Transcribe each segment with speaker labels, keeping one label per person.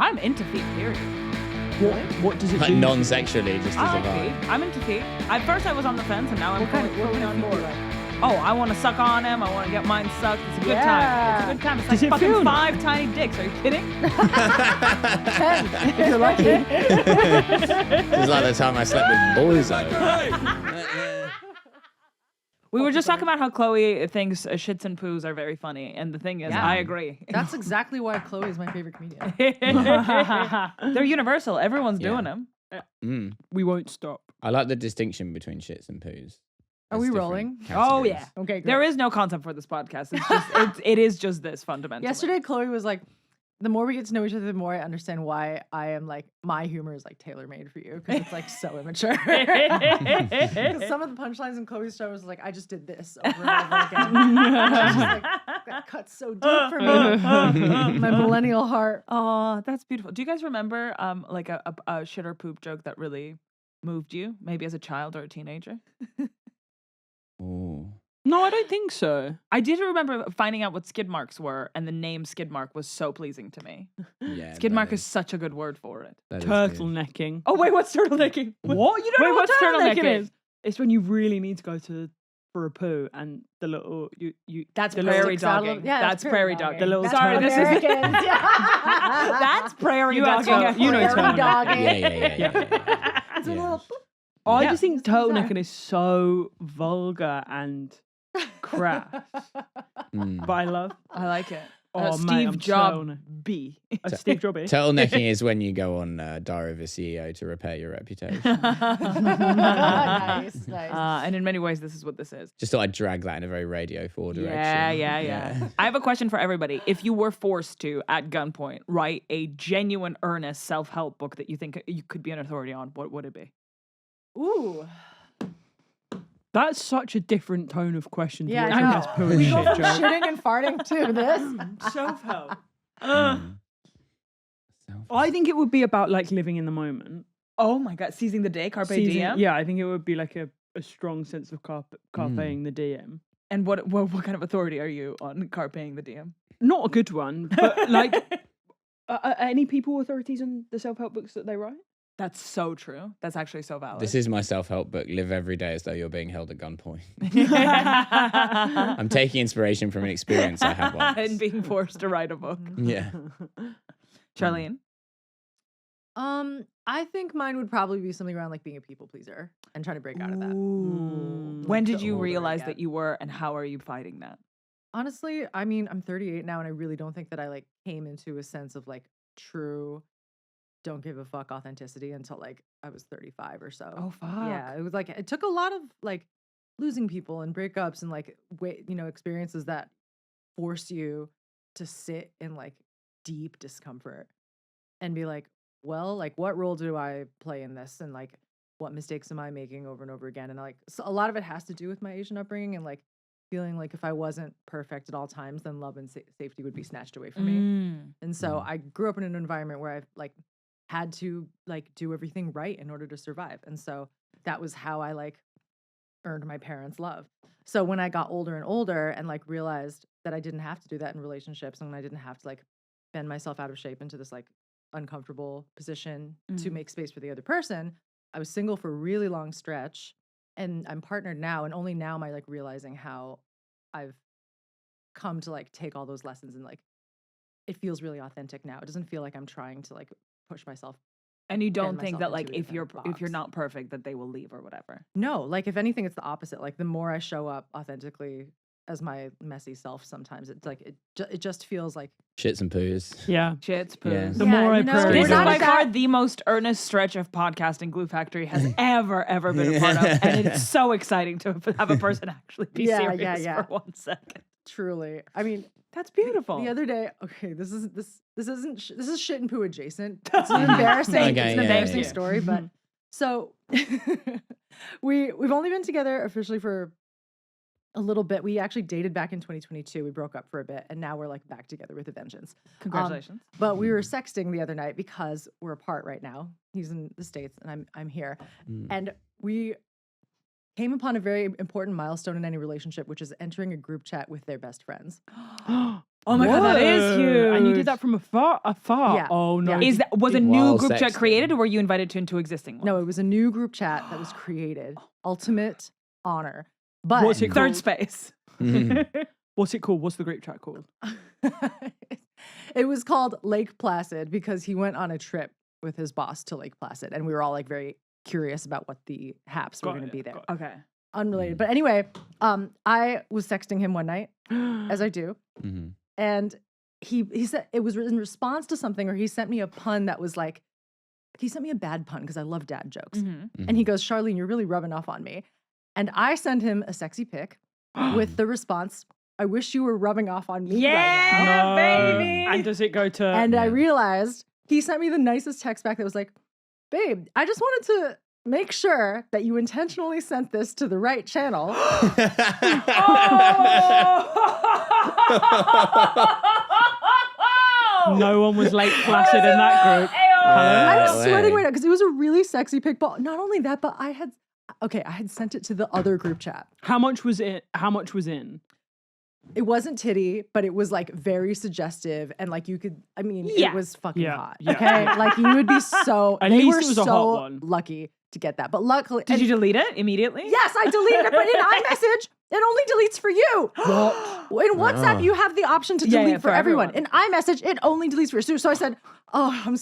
Speaker 1: I'm into feet, period.
Speaker 2: What does it
Speaker 3: Like
Speaker 2: do?
Speaker 3: non-sexually, just
Speaker 1: I
Speaker 3: as a
Speaker 1: like
Speaker 3: vibe.
Speaker 1: feet. I'm into feet. At first I was on the fence, and now I'm
Speaker 4: What kind
Speaker 1: fully
Speaker 4: of
Speaker 1: on
Speaker 4: feet do
Speaker 1: board.
Speaker 4: you like?
Speaker 1: Oh, I want to suck on him. I want to get mine sucked. It's a good time. It's a good time. It's
Speaker 2: Does
Speaker 1: like
Speaker 2: it feel
Speaker 1: fucking 5 tiny dicks. Are you kidding?
Speaker 4: 10, if you're lucky.
Speaker 3: It's like the time I slept with boys.
Speaker 1: We were just talking about how Chloe thinks shits and poos are very funny, and the thing is,
Speaker 4: Yeah.
Speaker 1: I agree.
Speaker 4: That's exactly why Chloe is my favorite comedian.
Speaker 1: They're universal. Everyone's
Speaker 3: Yeah.
Speaker 1: doing them.
Speaker 2: We won't stop.
Speaker 3: I like the distinction between shits and poos.
Speaker 4: Are
Speaker 3: There's
Speaker 4: we
Speaker 3: different
Speaker 4: rolling?
Speaker 1: Oh,
Speaker 3: categories.
Speaker 1: yeah.
Speaker 4: Okay, great.
Speaker 1: There is no concept for this podcast. It's just it is just this fundamentally.
Speaker 4: Yesterday, Chloe was like, the more we get to know each other, the more I understand why I am like, my humor is like tailor-made for you because it's like so immature. Because some of the punchlines in Chloe's show was like, I just did this over and over again. She's just like, that cuts so deep for me. My millennial heart.
Speaker 1: Oh, that's beautiful. Do you guys remember like a shit or poop joke that really moved you, maybe as a child or a teenager?
Speaker 3: Ooh.
Speaker 2: No, I don't think so.
Speaker 1: I did remember finding out what skid marks were, and the name skid mark was so pleasing to me.
Speaker 3: Yeah.
Speaker 1: Skid
Speaker 3: that
Speaker 1: mark is such a good word for it.
Speaker 3: that is good.
Speaker 2: Turtlenecking.
Speaker 1: Oh wait, what's turtlenecking?
Speaker 2: What? You don't
Speaker 1: Wait,
Speaker 2: know what
Speaker 1: what's
Speaker 2: turtlenecking
Speaker 1: turtlenecking?
Speaker 2: is? It's when you really need to go for a poo and the little you.
Speaker 1: That's
Speaker 2: the
Speaker 1: prairie
Speaker 4: sticks out of-
Speaker 1: dogging.
Speaker 4: yeah,
Speaker 1: that's prairie dogging.
Speaker 2: The little
Speaker 4: That's
Speaker 1: Sorry,
Speaker 2: turtle.
Speaker 1: this is
Speaker 4: Americans. Yeah.
Speaker 1: that's prairie
Speaker 2: You
Speaker 1: dogging.
Speaker 2: actually- you know
Speaker 4: Prairie
Speaker 2: turtleneck.
Speaker 4: dogging.
Speaker 3: Yeah.
Speaker 4: It's a
Speaker 3: Yeah.
Speaker 4: little.
Speaker 2: I
Speaker 4: Yeah.
Speaker 2: just think
Speaker 4: Just comes out.
Speaker 2: turtlenecking is so vulgar and crap, but I love.
Speaker 1: I like it.
Speaker 2: Oh,
Speaker 1: Steve
Speaker 2: mate, I'm
Speaker 1: Jobs.
Speaker 2: B. Steve Jobs.
Speaker 3: Turtlenecking is when you go on Diary of a CEO to repair your reputation.
Speaker 4: Nice.
Speaker 1: And in many ways, this is what this is.
Speaker 3: Just thought I'd drag that in a very Radio 4 direction.
Speaker 1: Yeah. I have a question for everybody. If you were forced to, at gunpoint, write a genuine, earnest self-help book that you think you could be an authority on, what would it be?
Speaker 4: Ooh.
Speaker 2: That's such a different tone of question.
Speaker 4: Yeah,
Speaker 2: towards
Speaker 4: I
Speaker 2: the
Speaker 4: know.
Speaker 2: best poo and
Speaker 4: We go
Speaker 2: shit
Speaker 4: from
Speaker 2: joke.
Speaker 4: shitting and farting to this.
Speaker 2: Self-help.
Speaker 3: Mm.
Speaker 2: I think it would be about like living in the moment.
Speaker 1: Oh my God, seizing the day, carpe
Speaker 2: Seizing-
Speaker 1: diem?
Speaker 2: Yeah, I think it would be like a strong sense of carpeing the diem.
Speaker 1: And what kind of authority are you on carpeing the diem?
Speaker 2: Not a good one, but like, are any people authorities on the self-help books that they write?
Speaker 1: That's so true. That's actually so valid.
Speaker 3: This is my self-help book. Live every day as though you're being held at gunpoint. I'm taking inspiration from an experience I had once.
Speaker 1: and being forced to write a book.
Speaker 3: Yeah.
Speaker 1: Charlene?
Speaker 4: I think mine would probably be something around like being a people pleaser and trying to break out of that.
Speaker 1: When did
Speaker 4: the
Speaker 1: you
Speaker 4: older I
Speaker 1: realize
Speaker 4: get.
Speaker 1: that you were, and how are you fighting that?
Speaker 4: Honestly, I mean, I'm 38 now, and I really don't think that I like came into a sense of like true, don't give a fuck authenticity until like I was 35 or so.
Speaker 1: Oh, fuck.
Speaker 4: Yeah, it was like it took a lot of like losing people and breakups and like experiences that force you to sit in like deep discomfort and be like, well, like what role do I play in this, and like what mistakes am I making over and over again? And like so a lot of it has to do with my Asian upbringing and like feeling like if I wasn't perfect at all times, then love and safety would be snatched away from me. And so I grew up in an environment where I've like had to like do everything right in order to survive. And so that was how I like earned my parents' love. So when I got older and older and like realized that I didn't have to do that in relationships, and I didn't have to like bend myself out of shape into this like uncomfortable position to make space for the other person, I was single for a really long stretch, and I'm partnered now, and only now am I like realizing how I've come to like take all those lessons, and like it feels really authentic now. It doesn't feel like I'm trying to like push myself.
Speaker 1: And you don't
Speaker 4: bend
Speaker 1: think
Speaker 4: myself
Speaker 1: that like
Speaker 4: into a
Speaker 1: if you're
Speaker 4: different
Speaker 1: not perfect that they will leave or whatever.
Speaker 4: No, like if anything, it's the opposite. Like the more I show up authentically as my messy self, sometimes it's like it just feels like
Speaker 3: Shits and poos.
Speaker 2: Yeah.
Speaker 1: Shits,
Speaker 3: Yeah.
Speaker 1: poos.
Speaker 2: The more I
Speaker 4: we're
Speaker 1: This is
Speaker 4: not
Speaker 1: by
Speaker 4: at
Speaker 1: far
Speaker 4: that-
Speaker 1: the most earnest stretch of podcasting Glue Factory has ever been a part of, and it's so exciting to have a person actually be
Speaker 4: Yeah,
Speaker 1: serious
Speaker 4: yeah.
Speaker 1: for 1 second.
Speaker 4: truly. I mean,
Speaker 1: That's beautiful.
Speaker 4: the other day, okay, this is shit and poo adjacent. It's an embarrassing,
Speaker 3: Okay,
Speaker 4: it's an
Speaker 3: yeah,
Speaker 4: embarrassing
Speaker 3: yeah.
Speaker 4: story, but so we've only been together officially for a little bit. We actually dated back in 2022. We broke up for a bit, and now we're like back together with a vengeance.
Speaker 1: Congratulations.
Speaker 4: But we were sexting the other night because we're apart right now. He's in the States and I'm here. And we came upon a very important milestone in any relationship, which is entering a group chat with their best friends.
Speaker 1: Oh my God, that is
Speaker 2: Whoa.
Speaker 1: huge.
Speaker 2: And you did that from afar?
Speaker 4: Yeah.
Speaker 2: Oh, no.
Speaker 4: Yeah.
Speaker 1: Was a new
Speaker 3: While
Speaker 1: group chat
Speaker 3: sexting.
Speaker 1: created, or were you invited to into existing one?
Speaker 4: No, it was a new group chat that was created. Ultimate honor. But
Speaker 2: What's it
Speaker 1: Third
Speaker 2: called?
Speaker 1: space.
Speaker 2: What's it called? What's the group chat called?
Speaker 4: it was called Lake Placid because he went on a trip with his boss to Lake Placid, and we were all like very curious about what the haps were
Speaker 2: Got
Speaker 4: going
Speaker 2: it,
Speaker 4: to be there.
Speaker 2: got it.
Speaker 1: Okay.
Speaker 4: Unrelated. But anyway, I was texting him one night, as I do,
Speaker 3: Mhm.
Speaker 4: and he said it was in response to something, or he sent me a pun that was like, he sent me a bad pun because I love dad jokes.
Speaker 1: Mm-hmm.
Speaker 4: And he goes, Charlene, you're really rubbing off on me. And I send him a sexy pic with the response, I wish you were rubbing off on me right now.
Speaker 2: No.
Speaker 1: baby.
Speaker 2: And does it go to...
Speaker 4: And I
Speaker 3: Yeah.
Speaker 4: realized he sent me the nicest text back that was like, babe, I just wanted to make sure that you intentionally sent this to the right channel.
Speaker 2: No one was Lake Placid in that group.
Speaker 4: I'm
Speaker 3: No
Speaker 4: sweating
Speaker 3: way.
Speaker 4: right now because it was a really sexy pic. But not only that, but I had sent it to the other group chat.
Speaker 2: How much was it? How much was in?
Speaker 4: It wasn't titty, but it was like very suggestive, and like you could, I mean,
Speaker 1: Yeah.
Speaker 4: it was fucking
Speaker 2: Yeah,
Speaker 4: hot.
Speaker 2: yeah,
Speaker 4: Okay,
Speaker 2: yeah.
Speaker 4: like you would be so.
Speaker 2: At
Speaker 4: they
Speaker 2: least
Speaker 4: were
Speaker 2: it was a hot
Speaker 4: so
Speaker 2: one.
Speaker 4: lucky to get that. But luckily,
Speaker 1: Did
Speaker 4: and-
Speaker 1: you delete it immediately?
Speaker 4: Yes, I deleted it, but in iMessage, it only deletes for you.
Speaker 2: What?
Speaker 4: In WhatsApp,
Speaker 3: Oh.
Speaker 4: you have the option to
Speaker 1: Yeah,
Speaker 4: delete
Speaker 1: yeah,
Speaker 4: for
Speaker 1: for
Speaker 4: everyone.
Speaker 1: everyone.
Speaker 4: In iMessage, it only deletes for you. So I said, "Oh, I'm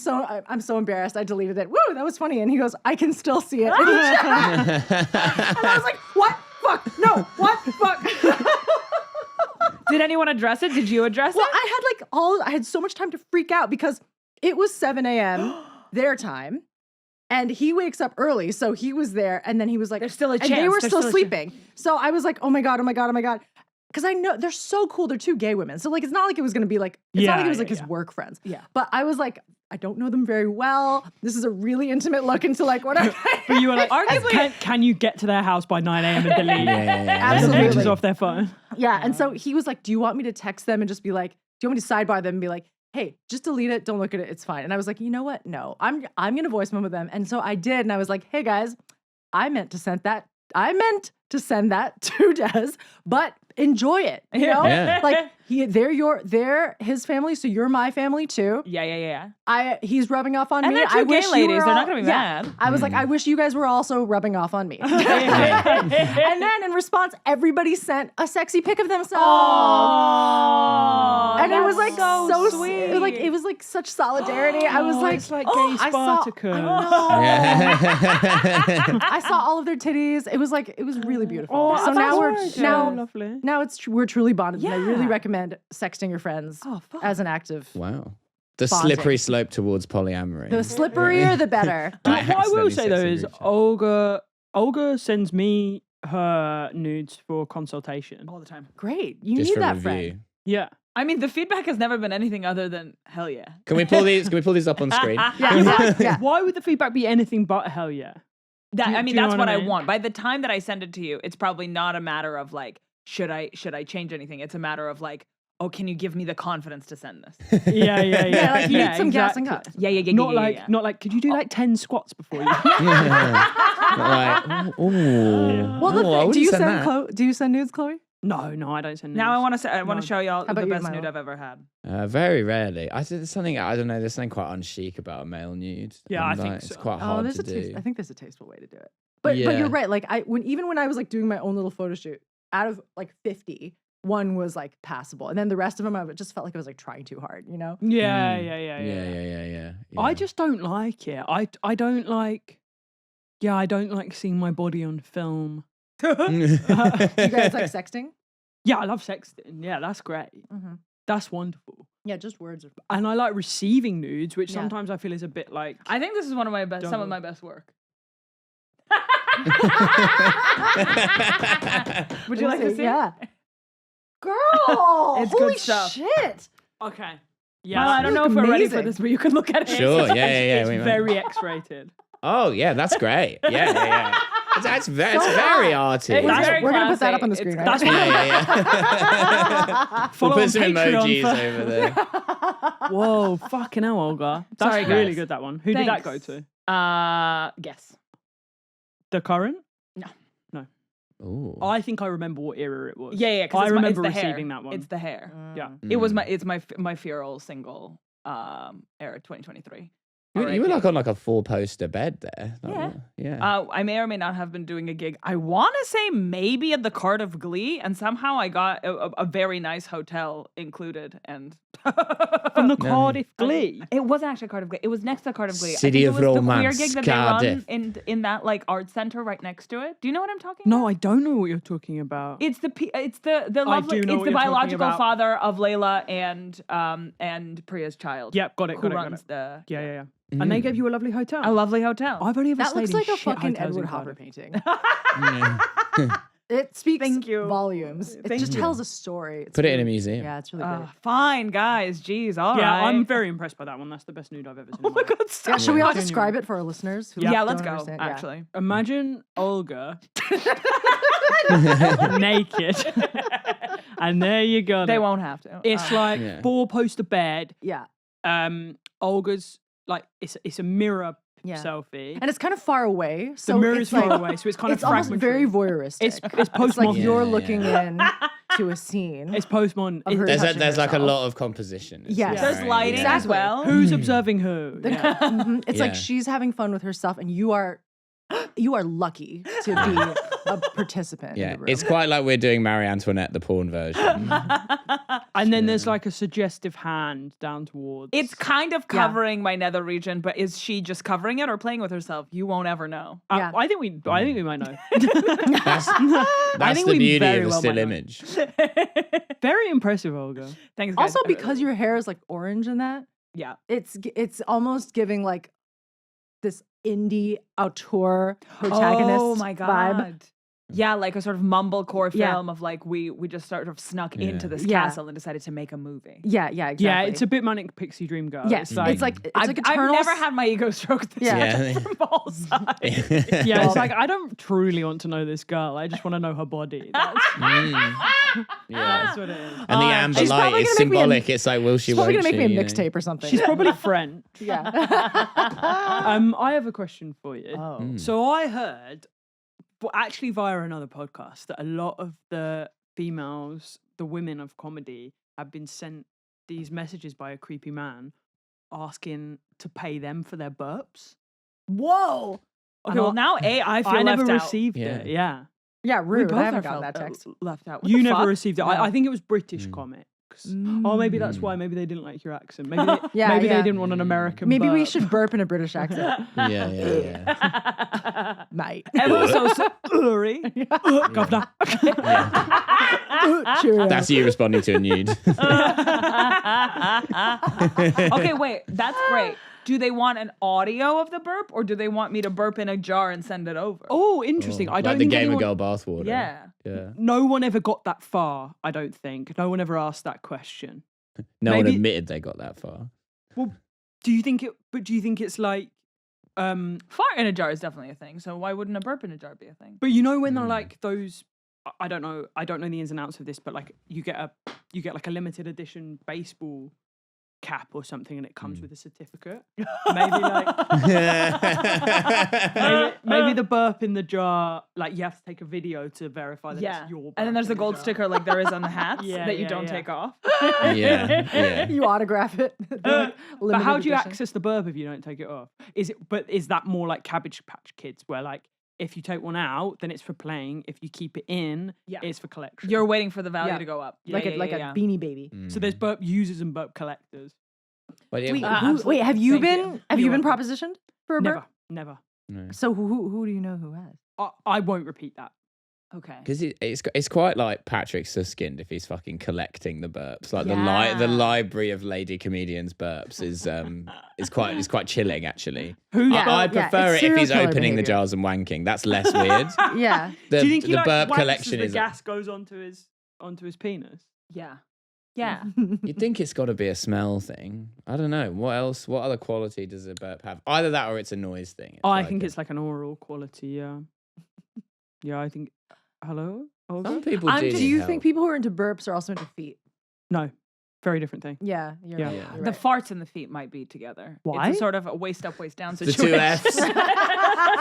Speaker 4: so embarrassed. I deleted it. Woo, that was funny." And he goes, "I can still see it." And I was like, "What? Fuck? No. What? Fuck?"
Speaker 1: Did anyone address it? Did you address
Speaker 4: Well,
Speaker 1: it?
Speaker 4: I had so much time to freak out because it was 7 a.m. their time. And he wakes up early, so he was there, and then he was like,
Speaker 1: There's still a
Speaker 4: and they
Speaker 1: chance,
Speaker 4: were
Speaker 1: there's
Speaker 4: still
Speaker 1: still a
Speaker 4: sleeping. So I was like, oh my God. Because I know they're so cool. They're two gay women. So like, it's not like it was going to be like, it's not like it was
Speaker 2: Yeah,
Speaker 4: like his
Speaker 2: yeah.
Speaker 4: work friends.
Speaker 1: Yeah.
Speaker 4: But I was like, I don't know them very well. This is a really intimate look into like what I.
Speaker 2: But you were like,
Speaker 1: Arguably-
Speaker 2: can you get to their house by 9 a.m. and delete the
Speaker 4: Absolutely.
Speaker 2: pictures off their phone?
Speaker 4: Yeah. And so he was like, do you want me to text them and just be like, do you want me to sidebar them and be like, hey, just delete it. Don't look at it. It's fine. And I was like, you know what? No, I'm going to voice memo them. And so I did. And I was like, hey guys, I meant to send that to Des, but enjoy it. You know,
Speaker 3: Yeah.
Speaker 4: like they're his family. So you're my family too.
Speaker 1: Yeah.
Speaker 4: He's rubbing off on
Speaker 1: And
Speaker 4: me.
Speaker 1: they're two
Speaker 4: I
Speaker 1: gay
Speaker 4: wish you
Speaker 1: ladies.
Speaker 4: were
Speaker 1: They're not
Speaker 4: all-
Speaker 1: gonna be
Speaker 4: yeah.
Speaker 1: mad.
Speaker 4: I was like, I wish you guys were also rubbing off on me. And then in response, everybody sent a sexy pic of themselves.
Speaker 1: Oh,
Speaker 4: And it was like so
Speaker 1: sweet.
Speaker 4: it was like such solidarity. I was like,
Speaker 2: it's like
Speaker 4: oh,
Speaker 2: gay
Speaker 4: I saw-
Speaker 2: Spartacus.
Speaker 4: I know.
Speaker 3: Yeah.
Speaker 4: I saw all of their titties. It was really beautiful.
Speaker 2: Oh,
Speaker 4: so
Speaker 2: that's
Speaker 4: now we're
Speaker 2: so
Speaker 4: now
Speaker 2: lovely.
Speaker 4: now we're truly bonded. And I really
Speaker 1: Yeah.
Speaker 4: recommend sexting your friends
Speaker 1: Oh, fuck.
Speaker 4: as an act of
Speaker 3: Wow. The
Speaker 4: Bonding.
Speaker 3: slippery slope towards polyamory.
Speaker 4: the slipperier the better.
Speaker 3: I
Speaker 2: What I will
Speaker 3: accidentally
Speaker 2: say though
Speaker 3: sexted
Speaker 2: is
Speaker 3: group chat.
Speaker 2: Olga sends me her nudes for consultation.
Speaker 1: all the time.
Speaker 4: Great. You
Speaker 3: Just
Speaker 4: need
Speaker 3: for
Speaker 4: that
Speaker 3: review.
Speaker 4: friend.
Speaker 2: Yeah.
Speaker 1: I mean, the feedback has never been anything other than hell yeah.
Speaker 3: Can we pull these up on screen?
Speaker 4: Yeah.
Speaker 2: Why would the feedback be anything but hell yeah?
Speaker 1: That
Speaker 2: Do you-
Speaker 1: I mean,
Speaker 2: do you know
Speaker 1: that's
Speaker 2: what
Speaker 1: what
Speaker 2: I
Speaker 1: I
Speaker 2: mean?
Speaker 1: want. By the time that I send it to you, it's probably not a matter of like, should I change anything? It's a matter of like, oh, can you give me the confidence to send this?
Speaker 2: Yeah.
Speaker 4: Yeah, like you need some gas and
Speaker 2: exactly.
Speaker 4: cups.
Speaker 1: Yeah.
Speaker 2: Not like, could you do like 10 squats before you?
Speaker 3: Like, ooh.
Speaker 4: Well,
Speaker 3: Ooh, I
Speaker 4: do
Speaker 3: wouldn't
Speaker 4: you
Speaker 3: send
Speaker 4: send
Speaker 3: that.
Speaker 4: do you send nudes, Chloe?
Speaker 2: No, I don't send nudes.
Speaker 1: Now I want to
Speaker 2: No.
Speaker 1: show y'all
Speaker 4: How about
Speaker 1: the
Speaker 4: you,
Speaker 1: best
Speaker 4: Milo?
Speaker 1: nude I've ever had.
Speaker 3: Very rarely. There's something I don't know. There's something quite unchic about a male nude.
Speaker 2: Yeah, I
Speaker 3: And,
Speaker 2: think
Speaker 3: like, It's
Speaker 2: so.
Speaker 3: quite hard
Speaker 4: there's
Speaker 3: to
Speaker 4: a taste.
Speaker 3: do.
Speaker 4: I think there's a tasteful way to do it. But
Speaker 3: Yeah.
Speaker 4: you're right. Like even when I was like doing my own little photo shoot, out of like 50, one was like passable, and then the rest of them I just felt like I was like trying too hard. You know?
Speaker 2: Yeah.
Speaker 3: Yeah.
Speaker 2: I just don't like it. I don't like. Yeah, I don't like seeing my body on film.
Speaker 4: You guys like sexting?
Speaker 2: Yeah, I love sexting. Yeah, that's great.
Speaker 4: Mm-hmm.
Speaker 2: That's wonderful.
Speaker 4: Yeah, just words.
Speaker 2: And I like receiving nudes, which
Speaker 4: Yeah.
Speaker 2: sometimes I feel is a bit like.
Speaker 1: I think this is one of my best, some of
Speaker 2: Double.
Speaker 1: my best work. Would you like to see?
Speaker 4: Yeah. Girl,
Speaker 1: It's good
Speaker 4: holy
Speaker 1: stuff.
Speaker 4: shit.
Speaker 2: Okay.
Speaker 1: Yeah, I don't know if
Speaker 4: look
Speaker 1: we're ready for
Speaker 4: amazing.
Speaker 1: this, but you can look at it.
Speaker 3: Sure. Yeah.
Speaker 2: It's
Speaker 3: we might-
Speaker 2: very X-rated.
Speaker 3: Oh yeah, that's great. Yeah. It's very arty.
Speaker 1: It's
Speaker 4: We're
Speaker 1: very
Speaker 4: gonna put that
Speaker 1: classy.
Speaker 4: up on the
Speaker 1: It's
Speaker 4: screen, right?
Speaker 2: That's
Speaker 3: Yeah. We'll
Speaker 2: Follow on
Speaker 3: put some
Speaker 2: Patreon
Speaker 3: emojis
Speaker 2: for-
Speaker 3: over there.
Speaker 2: Whoa, fucking hell, Olga. That's
Speaker 1: Sorry,
Speaker 2: really
Speaker 1: guys.
Speaker 2: good, that one. Who did that go
Speaker 1: Thanks.
Speaker 2: to?
Speaker 1: Guess.
Speaker 2: The current?
Speaker 1: No.
Speaker 2: No.
Speaker 3: Ooh.
Speaker 2: I think I remember what era it was.
Speaker 1: Yeah. 'Cause
Speaker 2: I
Speaker 1: it's
Speaker 2: remember
Speaker 1: it's the
Speaker 2: receiving
Speaker 1: hair.
Speaker 2: that one.
Speaker 1: It's the hair.
Speaker 2: Yeah.
Speaker 1: It was
Speaker 3: Mm.
Speaker 1: my feral single era 2023.
Speaker 3: You were like on like a 4-poster bed there. Like,
Speaker 1: Yeah.
Speaker 3: what? Yeah.
Speaker 1: I may or may not have been doing a gig. I want to say maybe at the Cardiff Glee, and somehow I got a very nice hotel included. And
Speaker 2: From the Cardiff Glee.
Speaker 1: it wasn't actually Cardiff Glee. It was next to Cardiff Glee.
Speaker 3: City
Speaker 1: I
Speaker 3: of
Speaker 1: think it was the
Speaker 3: Romance,
Speaker 1: queer gig that
Speaker 3: Cardiff.
Speaker 1: they run in that like art center right next to it. Do you know what I'm talking
Speaker 2: No,
Speaker 1: about?
Speaker 2: I don't know what you're talking about.
Speaker 1: It's the lovely,
Speaker 2: do know
Speaker 1: it's
Speaker 2: what
Speaker 1: the
Speaker 2: you're talking
Speaker 1: biological
Speaker 2: about.
Speaker 1: father of Layla and Priya's child.
Speaker 2: Yep, got it.
Speaker 1: Who
Speaker 2: Got it.
Speaker 1: runs the
Speaker 2: Yeah. And they gave you a lovely hotel.
Speaker 1: a lovely hotel.
Speaker 2: I've only ever
Speaker 4: That
Speaker 2: stayed
Speaker 4: looks
Speaker 2: in
Speaker 4: like a
Speaker 2: shit
Speaker 4: fucking
Speaker 2: hotels in
Speaker 4: Edward Hopper
Speaker 2: Cardiff.
Speaker 4: painting.
Speaker 3: Yeah.
Speaker 4: It speaks
Speaker 1: Thank you.
Speaker 4: volumes. It
Speaker 1: Thank
Speaker 4: just
Speaker 1: you.
Speaker 4: tells a story. It's
Speaker 3: Put it in a
Speaker 4: really-
Speaker 3: museum.
Speaker 4: Yeah, it's really great.
Speaker 1: Fine, guys. Jeez, all right.
Speaker 2: Yeah, I'm very impressed by that one. That's the best nude I've ever seen.
Speaker 1: Oh my god,
Speaker 4: Yeah,
Speaker 1: stop.
Speaker 4: should we all
Speaker 2: Genuine.
Speaker 4: describe it for our listeners? Who
Speaker 1: Yeah,
Speaker 4: don't
Speaker 1: let's go.
Speaker 4: understand? Yeah.
Speaker 1: Actually,
Speaker 2: Imagine Olga naked, and there you go.
Speaker 1: they won't have to.
Speaker 2: It's like
Speaker 3: Yeah.
Speaker 2: 4-poster bed.
Speaker 4: Yeah.
Speaker 2: Olga's like it's a mirror
Speaker 4: Yeah.
Speaker 2: selfie.
Speaker 4: And it's kind of far away. So
Speaker 2: the mirror
Speaker 4: it's
Speaker 2: is far
Speaker 4: like,
Speaker 2: away, so it's kind
Speaker 4: it's
Speaker 2: of
Speaker 4: almost very
Speaker 2: fragmentary.
Speaker 4: voyeuristic.
Speaker 2: It's
Speaker 4: It's like
Speaker 2: postmodern.
Speaker 4: you're
Speaker 3: Yeah,
Speaker 4: looking
Speaker 3: yeah.
Speaker 4: in to a scene.
Speaker 2: It's postmodern.
Speaker 4: Of her
Speaker 2: It's-
Speaker 4: touching
Speaker 3: There's like a
Speaker 4: herself.
Speaker 3: lot of composition. It's
Speaker 4: Yes.
Speaker 1: there's
Speaker 3: very-
Speaker 1: lighting
Speaker 3: yeah.
Speaker 1: as well.
Speaker 2: Who's observing who?
Speaker 4: The-
Speaker 2: Yeah.
Speaker 4: Mhm. It's like
Speaker 3: Yeah.
Speaker 4: she's having fun with herself, and you are lucky to be a participant. in
Speaker 3: Yeah,
Speaker 4: the room.
Speaker 3: it's quite like we're doing Marie Antoinette, the porn version.
Speaker 2: And then there's like a suggestive hand down towards.
Speaker 1: It's kind of covering my nether region, but is she just covering it or playing with herself? You won't ever know.
Speaker 4: Yeah.
Speaker 2: I think we might know.
Speaker 3: That's
Speaker 2: think
Speaker 3: the
Speaker 2: we
Speaker 3: beauty
Speaker 2: very
Speaker 3: of a
Speaker 2: well
Speaker 3: still
Speaker 2: might know.
Speaker 3: image.
Speaker 2: Very impressive, Olga.
Speaker 1: Thanks, guys.
Speaker 4: also because your hair is like orange in that.
Speaker 1: yeah.
Speaker 4: It's almost giving like this indie auteur protagonist
Speaker 1: Oh my
Speaker 4: vibe.
Speaker 1: god. Yeah, like a sort of mumblecore
Speaker 4: Yeah.
Speaker 1: film of like we just sort of snuck
Speaker 3: Yeah.
Speaker 1: into this
Speaker 4: Yeah.
Speaker 1: castle and decided to make a movie.
Speaker 4: Yeah, exactly.
Speaker 2: Yeah, it's a bit manic pixie dream girl.
Speaker 4: Yes, it's like
Speaker 1: I've
Speaker 4: Eternals.
Speaker 1: never had my ego stroked this
Speaker 4: Yeah.
Speaker 1: much
Speaker 3: Yeah.
Speaker 1: from all sides.
Speaker 2: yeah, it's like I don't truly want to know this girl. I just want to know her body. That's,
Speaker 3: Mm. Yeah.
Speaker 2: that's what it is.
Speaker 3: And the amber
Speaker 4: She's
Speaker 3: light
Speaker 4: probably
Speaker 3: is
Speaker 4: gonna make me a-
Speaker 3: symbolic. It's like, will she,
Speaker 4: She's probably
Speaker 3: won't
Speaker 4: gonna make me a
Speaker 3: she, you know?
Speaker 4: mixtape or something.
Speaker 2: She's probably French.
Speaker 4: yeah.
Speaker 2: I have a question for you.
Speaker 4: Oh.
Speaker 3: Mm.
Speaker 2: So I heard, well, actually via another podcast, that a lot of the females, the women of comedy, have been sent these messages by a creepy man asking to pay them for their burps.
Speaker 1: Whoa. Okay,
Speaker 2: And
Speaker 1: well now I feel
Speaker 2: I never
Speaker 1: left out.
Speaker 2: received
Speaker 3: Yeah.
Speaker 2: it. Yeah,
Speaker 4: Yeah,
Speaker 1: We
Speaker 4: rude.
Speaker 1: both
Speaker 4: I haven't
Speaker 1: have
Speaker 4: gotten
Speaker 1: felt
Speaker 4: that text.
Speaker 1: left out. What
Speaker 2: you
Speaker 1: the
Speaker 2: never
Speaker 1: fuck?
Speaker 2: received it.
Speaker 1: No.
Speaker 2: I think it was British
Speaker 3: Mm.
Speaker 2: comics. Oh, maybe that's
Speaker 3: Mm.
Speaker 2: why. Maybe they didn't like your accent. Maybe they,
Speaker 4: Yeah,
Speaker 2: maybe
Speaker 4: yeah.
Speaker 2: they didn't want an American.
Speaker 4: Maybe we
Speaker 2: burp.
Speaker 4: should burp in a British accent.
Speaker 3: Yeah.
Speaker 4: Mate.
Speaker 1: Ever so sorry.
Speaker 2: Governor.
Speaker 4: Cheerio.
Speaker 3: That's you responding to a nude.
Speaker 1: Okay, wait. That's great. Do they want an audio of the burp, or do they want me to burp in a jar and send it over?
Speaker 2: Oh, interesting. I don't
Speaker 3: like the
Speaker 2: think
Speaker 3: Gamer
Speaker 2: anyone,
Speaker 3: Girl bathwater.
Speaker 1: Yeah.
Speaker 3: Yeah.
Speaker 2: no one ever got that far. I don't think. No one ever asked that question.
Speaker 3: No one
Speaker 2: Maybe-
Speaker 3: admitted they got that far.
Speaker 2: Do you think it? But do you think it's like?
Speaker 1: Fart in a jar is definitely a thing. So why wouldn't a burp in a jar be a thing?
Speaker 2: But you know when they're
Speaker 3: Mm.
Speaker 2: like those. I don't know the ins and outs of this, but like you get like a limited edition baseball cap or something, and it comes with a certificate. Maybe like maybe the burp in the jar. Like you have to take a video to verify that
Speaker 1: Yeah.
Speaker 2: it's your.
Speaker 1: And then
Speaker 2: burp
Speaker 1: there's
Speaker 2: in
Speaker 1: the
Speaker 2: the
Speaker 1: gold
Speaker 2: jar.
Speaker 1: sticker like there is on the hats
Speaker 2: Yeah,
Speaker 1: that you
Speaker 2: yeah,
Speaker 1: don't
Speaker 2: yeah.
Speaker 1: take off.
Speaker 3: Yeah.
Speaker 4: You autograph it.
Speaker 2: But
Speaker 4: Limited
Speaker 2: how do you
Speaker 4: edition.
Speaker 2: access the burp if you don't take it off? Is that more like Cabbage Patch Kids, where like if you take one out, then it's for playing. If you keep it in,
Speaker 1: Yeah.
Speaker 2: it's for collection.
Speaker 1: You're waiting for the value
Speaker 2: Yeah.
Speaker 1: to go up.
Speaker 4: like a beanie baby?
Speaker 2: So there's burp users and burp collectors.
Speaker 3: But yeah,
Speaker 4: Wait,
Speaker 1: absolutely.
Speaker 4: wait, have you
Speaker 1: Thank
Speaker 4: been
Speaker 1: you.
Speaker 4: have you
Speaker 1: You're
Speaker 4: been
Speaker 1: welcome.
Speaker 4: propositioned for a burp?
Speaker 2: Never.
Speaker 3: no.
Speaker 4: So who do you know who has?
Speaker 2: I won't repeat that.
Speaker 1: Okay.
Speaker 3: Because it's quite like Patrick Suskind if he's fucking collecting the burps. Like the
Speaker 1: Yeah.
Speaker 3: library of lady comedians burps is quite chilling actually.
Speaker 2: Who's
Speaker 4: Yeah.
Speaker 3: I'd
Speaker 4: Yeah,
Speaker 3: prefer
Speaker 4: it's
Speaker 3: it if he's
Speaker 4: serial killer
Speaker 3: opening the
Speaker 4: behavior.
Speaker 3: jars and wanking. That's less weird.
Speaker 4: Yeah.
Speaker 3: The,
Speaker 2: Do you think he
Speaker 3: the
Speaker 2: like
Speaker 3: burp
Speaker 2: wanks
Speaker 3: collection
Speaker 2: as the
Speaker 3: is.
Speaker 2: gas goes onto his penis?
Speaker 1: Yeah. Yeah.
Speaker 3: You'd think it's got to be a smell thing. I don't know. What else? What other quality does a burp have? Either that or it's a noise thing.
Speaker 2: I think it's like an oral quality. Yeah. Yeah, I think. Hello. Olga?
Speaker 3: Some people
Speaker 4: Do
Speaker 3: do.
Speaker 4: you
Speaker 3: need
Speaker 4: think
Speaker 3: help.
Speaker 4: people who are into burps are also into feet?
Speaker 2: No. Very different thing.
Speaker 4: Yeah, you're
Speaker 2: Yeah.
Speaker 4: right.
Speaker 3: Yeah.
Speaker 4: You're
Speaker 1: The
Speaker 4: right.
Speaker 1: farts and the feet might be together.
Speaker 2: Why?
Speaker 1: It's a sort of a waist up, waist down
Speaker 3: The
Speaker 1: situation.
Speaker 3: two F's.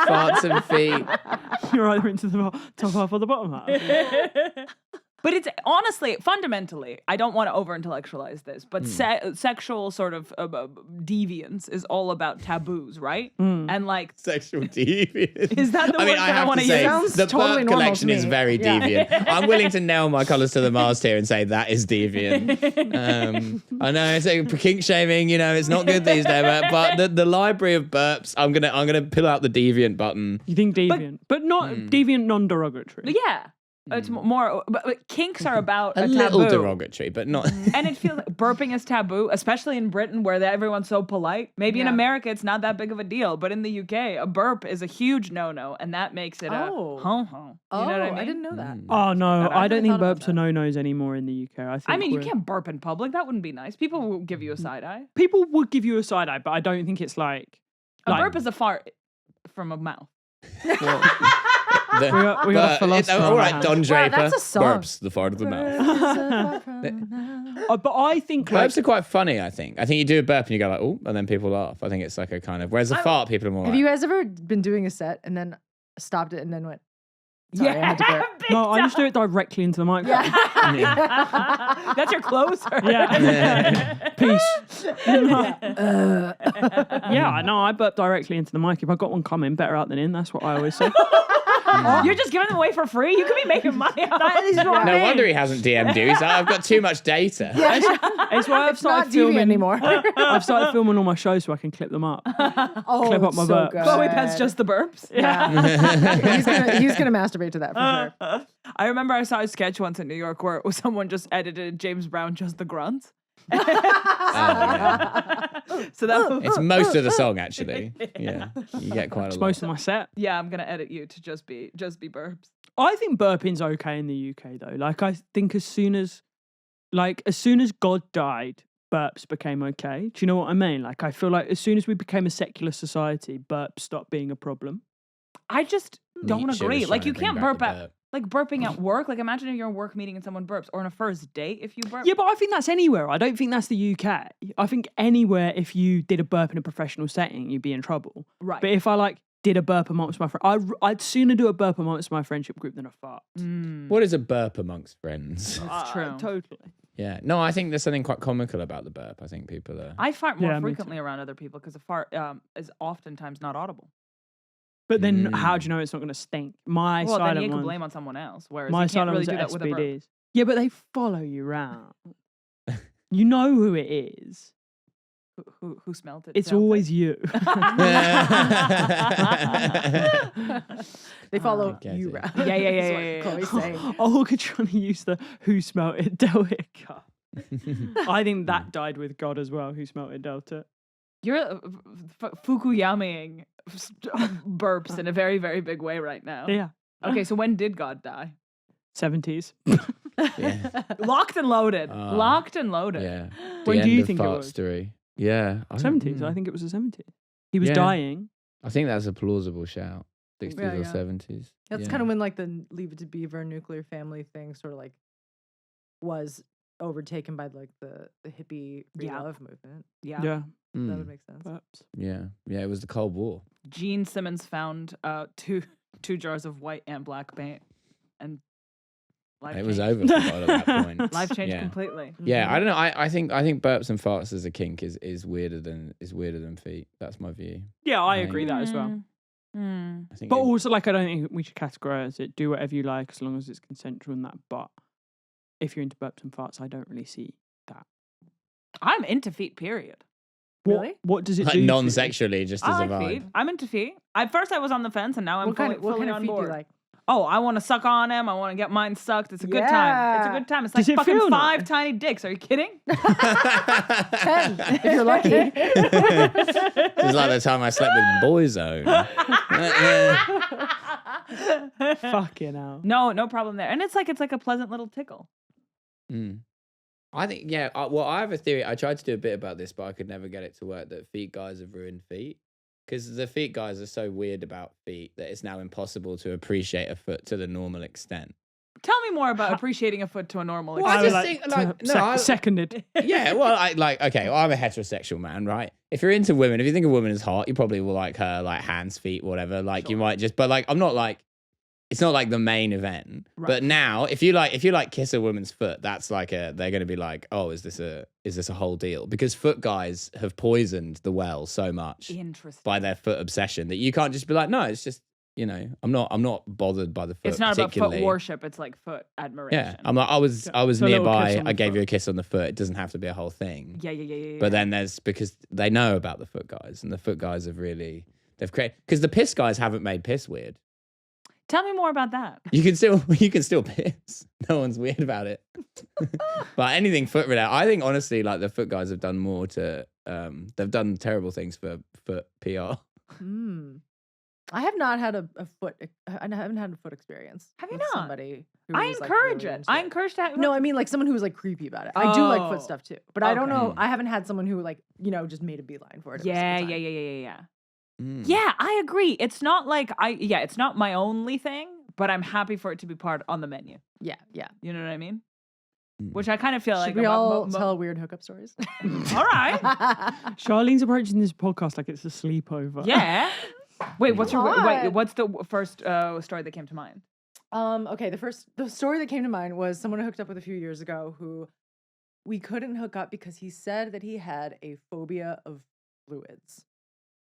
Speaker 3: Farts and feet.
Speaker 2: You're either into the top half or the bottom half.
Speaker 1: But it's honestly, fundamentally, I don't want to over intellectualize this, but sexual sort of deviance is all about taboos, right? And like,
Speaker 3: Sexual deviant.
Speaker 1: is that the word that I
Speaker 3: have
Speaker 1: want to
Speaker 3: say,
Speaker 1: use?
Speaker 4: Sounds
Speaker 3: the
Speaker 4: totally
Speaker 3: Burp
Speaker 4: normal
Speaker 3: collection
Speaker 4: to
Speaker 3: is
Speaker 4: me.
Speaker 3: very
Speaker 4: Yeah.
Speaker 3: deviant. I'm willing to nail my colours to the mast here and say that is deviant. I know it's like kink shaming, it's not good these days, but the library of burps, I'm gonna pull out the deviant button.
Speaker 2: You think deviant, but not deviant, non-derogatory.
Speaker 1: Yeah. It's more, but kinks are about
Speaker 3: A
Speaker 1: a
Speaker 3: little
Speaker 1: taboo.
Speaker 3: derogatory, but not.
Speaker 1: And it feels like burping is taboo, especially in Britain where everyone's so polite. Maybe in
Speaker 4: Yeah.
Speaker 1: America it's not that big of a deal, but in the UK, a burp is a huge no-no, and that makes it
Speaker 4: Oh.
Speaker 1: a ho-ho.
Speaker 4: Oh,
Speaker 1: You know what I mean?
Speaker 4: didn't know that.
Speaker 2: Oh no,
Speaker 1: But I
Speaker 2: I don't
Speaker 4: never
Speaker 2: think
Speaker 4: thought about
Speaker 2: burps are no-nos anymore in the UK.
Speaker 1: I mean, you
Speaker 2: we're-
Speaker 1: can't burp in public. That wouldn't be nice. People will give you a side eye.
Speaker 2: People would give you a side eye, but I don't think it's like.
Speaker 1: A burp is a fart from a mouth.
Speaker 3: The-
Speaker 2: We got a
Speaker 3: but
Speaker 2: philosopher
Speaker 3: all
Speaker 2: on our
Speaker 3: right,
Speaker 2: hands.
Speaker 3: Don Draper.
Speaker 4: that's a song.
Speaker 3: Burps, the fart of the mouth.
Speaker 2: But I think like,
Speaker 3: Burps are quite funny, I think. I think you do a burp and you go like, oh, and then people laugh. I think it's like a kind of, whereas a fart, people are more
Speaker 4: Have
Speaker 3: like,
Speaker 4: you guys ever been doing a set and then stopped it and then went, sorry, I had to burp?
Speaker 1: big
Speaker 2: no, I
Speaker 1: time.
Speaker 2: just do it directly into the microphone.
Speaker 1: That's your closer.
Speaker 2: Yeah. Peace. Yeah, no, I burp directly into the mic. If I got one coming, better out than in. That's what I always say.
Speaker 1: You're just giving them away for free. You could be making money. That is
Speaker 4: what I
Speaker 3: no
Speaker 4: mean.
Speaker 3: wonder he hasn't DM'd you. He's like, I've got too much data.
Speaker 2: It's why I've
Speaker 4: It's not
Speaker 2: started
Speaker 4: deviant
Speaker 2: filming
Speaker 4: anymore.
Speaker 2: I've started filming all my shows so I can clip them up.
Speaker 4: Oh,
Speaker 2: Clip up
Speaker 4: it's
Speaker 2: my
Speaker 4: so
Speaker 2: burps.
Speaker 4: good.
Speaker 1: Chloe Pets just the burps.
Speaker 4: Yeah. he's gonna masturbate to that for sure.
Speaker 1: I remember I saw a sketch once in New York where someone just edited James Brown just the grunts.
Speaker 3: Oh, yeah.
Speaker 1: So that
Speaker 3: It's most of the song, actually. Yeah. You get quite a
Speaker 2: It's
Speaker 3: lot.
Speaker 2: most of my set.
Speaker 1: yeah, I'm gonna edit you to just be burps.
Speaker 2: I think burping's okay in the UK though. Like I think as soon as God died, burps became okay. Do you know what I mean? Like I feel like as soon as we became a secular society, burps stopped being a problem.
Speaker 1: I just don't
Speaker 3: Nietzsche
Speaker 1: agree.
Speaker 3: was
Speaker 1: Like
Speaker 3: trying
Speaker 1: you
Speaker 3: to bring
Speaker 1: can't
Speaker 3: back
Speaker 1: burp
Speaker 3: the
Speaker 1: at
Speaker 3: burp.
Speaker 1: like burping at work. Like imagine if you're in a work meeting and someone burps, or on a first date if you burp.
Speaker 2: Yeah, but I think that's anywhere. I don't think that's the UK. I think anywhere if you did a burp in a professional setting, you'd be in trouble.
Speaker 1: Right.
Speaker 2: But if I did a burp amongst my friends, I'd sooner do a burp amongst my friendship group than a fart.
Speaker 3: What is a burp amongst friends?
Speaker 1: It's true.
Speaker 2: Totally.
Speaker 3: Yeah. No, I think there's something quite comical about the burp. I think people are.
Speaker 1: I fart more
Speaker 2: Yeah, me too.
Speaker 1: frequently around other people because a fart is oftentimes not audible.
Speaker 2: But then how do you know it's not going to stink? My
Speaker 1: Well, then
Speaker 2: silent
Speaker 1: you can
Speaker 2: ones,
Speaker 1: blame on someone else. Whereas
Speaker 2: my
Speaker 1: you can't
Speaker 2: silent
Speaker 1: really
Speaker 2: ones
Speaker 1: do
Speaker 2: are
Speaker 1: that with a burp.
Speaker 2: SPDs. Yeah, but they follow you round. You know who it is.
Speaker 1: Who smelled it?
Speaker 2: It's
Speaker 1: smelled it?
Speaker 2: always you.
Speaker 4: They follow
Speaker 3: get
Speaker 4: you
Speaker 3: it.
Speaker 4: around.
Speaker 1: Yeah, yeah, yeah,
Speaker 4: That's
Speaker 1: yeah,
Speaker 4: what
Speaker 1: yeah.
Speaker 4: Chloe's saying.
Speaker 2: Olga trying to use the who smelt it Delta card. I think that died with God as well. Who smelt it Delta?
Speaker 1: You're Fukuyamaing burps in a very, very big way right now.
Speaker 2: Yeah,
Speaker 1: Okay, so when did God die?
Speaker 2: 70s.
Speaker 3: Yeah.
Speaker 1: Locked and loaded.
Speaker 3: Ah.
Speaker 1: Locked and loaded.
Speaker 3: Yeah.
Speaker 2: When
Speaker 3: The
Speaker 2: do
Speaker 3: end
Speaker 2: you
Speaker 3: of
Speaker 2: think it
Speaker 3: fart
Speaker 2: was?
Speaker 3: story. Yeah. I don't
Speaker 2: 70s.
Speaker 3: know.
Speaker 2: I think it was the 70s. He was
Speaker 3: Yeah.
Speaker 2: dying.
Speaker 3: I think that's a plausible shout. 60s
Speaker 4: Yeah,
Speaker 3: or
Speaker 4: yeah.
Speaker 3: 70s.
Speaker 4: That's
Speaker 3: Yeah.
Speaker 4: kind of when like the Leave It to Beaver nuclear family thing sort of like was overtaken by like the hippie free
Speaker 1: Yeah.
Speaker 4: love movement.
Speaker 1: Yeah.
Speaker 2: Yeah.
Speaker 4: That
Speaker 3: Mm.
Speaker 4: would make sense.
Speaker 2: Perhaps.
Speaker 3: Yeah. Yeah. It was the Cold War.
Speaker 1: Gene Simmons found two jars of white and black paint, and life
Speaker 3: It was
Speaker 1: changed.
Speaker 3: over for God at that point.
Speaker 1: Life changed
Speaker 3: Yeah.
Speaker 1: completely.
Speaker 3: Yeah, I don't know. I think burps and farts as a kink is weirder than feet. That's my view.
Speaker 2: Yeah, I
Speaker 3: Yeah.
Speaker 2: agree that as well.
Speaker 1: Mm.
Speaker 3: I think
Speaker 2: But also, like, I don't think we should categorize it. Do whatever you like as long as it's consensual and that. But if you're into burps and farts, I don't really see that.
Speaker 1: I'm into feet. Period.
Speaker 4: Really?
Speaker 2: What does it
Speaker 3: like
Speaker 2: do? for you?
Speaker 3: non-sexually, just as
Speaker 1: I
Speaker 3: a
Speaker 1: like
Speaker 3: vibe.
Speaker 1: feet. I'm into feet. At first, I was on the fence, and now I'm
Speaker 4: What
Speaker 1: fully,
Speaker 4: kind of, what
Speaker 1: fully
Speaker 4: kind of
Speaker 1: on
Speaker 4: feet do
Speaker 1: board.
Speaker 4: you like?
Speaker 1: Oh, I want to suck on him. I want to get mine sucked. It's a good time. It's a
Speaker 4: Yeah.
Speaker 1: good time. It's like
Speaker 2: Does it
Speaker 1: fucking
Speaker 2: feel
Speaker 1: 5
Speaker 2: nice?
Speaker 1: tiny dicks. Are you kidding?
Speaker 4: 10, if you're lucky.
Speaker 3: It's like the time I slept with Boyzone.
Speaker 2: Fucking hell.
Speaker 1: No problem there. And it's like a pleasant little tickle.
Speaker 3: Mm. I think, yeah. Well, I have a theory. I tried to do a bit about this, but I could never get it to work. That feet guys have ruined feet because the feet guys are so weird about feet that it's now impossible to appreciate a foot to the normal extent.
Speaker 1: Tell me more about appreciating a foot to a normal
Speaker 3: Well, I
Speaker 1: extent.
Speaker 3: just think, like, no, I-
Speaker 2: seconded.
Speaker 3: Yeah, well, okay, well, I'm a heterosexual man, right? If you're into women, if you think a woman is hot, you probably will like her, like hands, feet, whatever. Like you might just, but like I'm not like, it's not like the main event.
Speaker 1: Right.
Speaker 3: But now, if you like kiss a woman's foot, that's like they're going to be like, oh, is this a whole deal? Because foot guys have poisoned the well so much
Speaker 1: Interesting.
Speaker 3: by their foot obsession that you can't just be like, no, it's just, you know, I'm not bothered by the foot.
Speaker 1: It's not about foot
Speaker 3: particularly.
Speaker 1: worship. It's like foot admiration.
Speaker 3: Yeah, I'm like, I was
Speaker 2: a little
Speaker 3: nearby.
Speaker 2: kiss on
Speaker 3: I
Speaker 2: the
Speaker 3: gave you a
Speaker 2: foot.
Speaker 3: kiss on the foot. It doesn't have to be a whole thing.
Speaker 1: Yeah.
Speaker 3: But then there's, because they know about the foot guys, and the foot guys have really, they've created, because the piss guys haven't made piss weird.
Speaker 1: Tell me more about that.
Speaker 3: You can still piss. No one's weird about it. But anything foot related, I think honestly, like the foot guys have done more to, they've done terrible things for foot PR.
Speaker 4: I have not had a foot. I haven't had a foot experience.
Speaker 1: Have you
Speaker 4: with
Speaker 1: not?
Speaker 4: Somebody. Who
Speaker 1: I
Speaker 4: was, like,
Speaker 1: encourage
Speaker 4: really
Speaker 1: it.
Speaker 4: into
Speaker 1: I encourage that.
Speaker 4: No, I mean like someone who was like creepy about it. I do like
Speaker 1: Oh,
Speaker 4: foot stuff too, but I don't
Speaker 1: okay.
Speaker 4: know. I haven't had someone who like just made a beeline for it. every
Speaker 1: Yeah.
Speaker 4: single time.
Speaker 1: Yeah, I agree. It's not like it's not my only thing, but I'm happy for it to be part on the menu.
Speaker 4: Yeah.
Speaker 1: You know what I mean? Which I kind of feel
Speaker 4: Should
Speaker 1: like
Speaker 4: we all tell weird hookup stories?
Speaker 1: All right.
Speaker 2: Charlene's approaching this podcast like it's a sleepover.
Speaker 1: Yeah. Wait, what's
Speaker 4: What?
Speaker 1: what's the first story that came to mind?
Speaker 4: Okay, the story that came to mind was someone I hooked up with a few years ago who we couldn't hook up because he said that he had a phobia of fluids.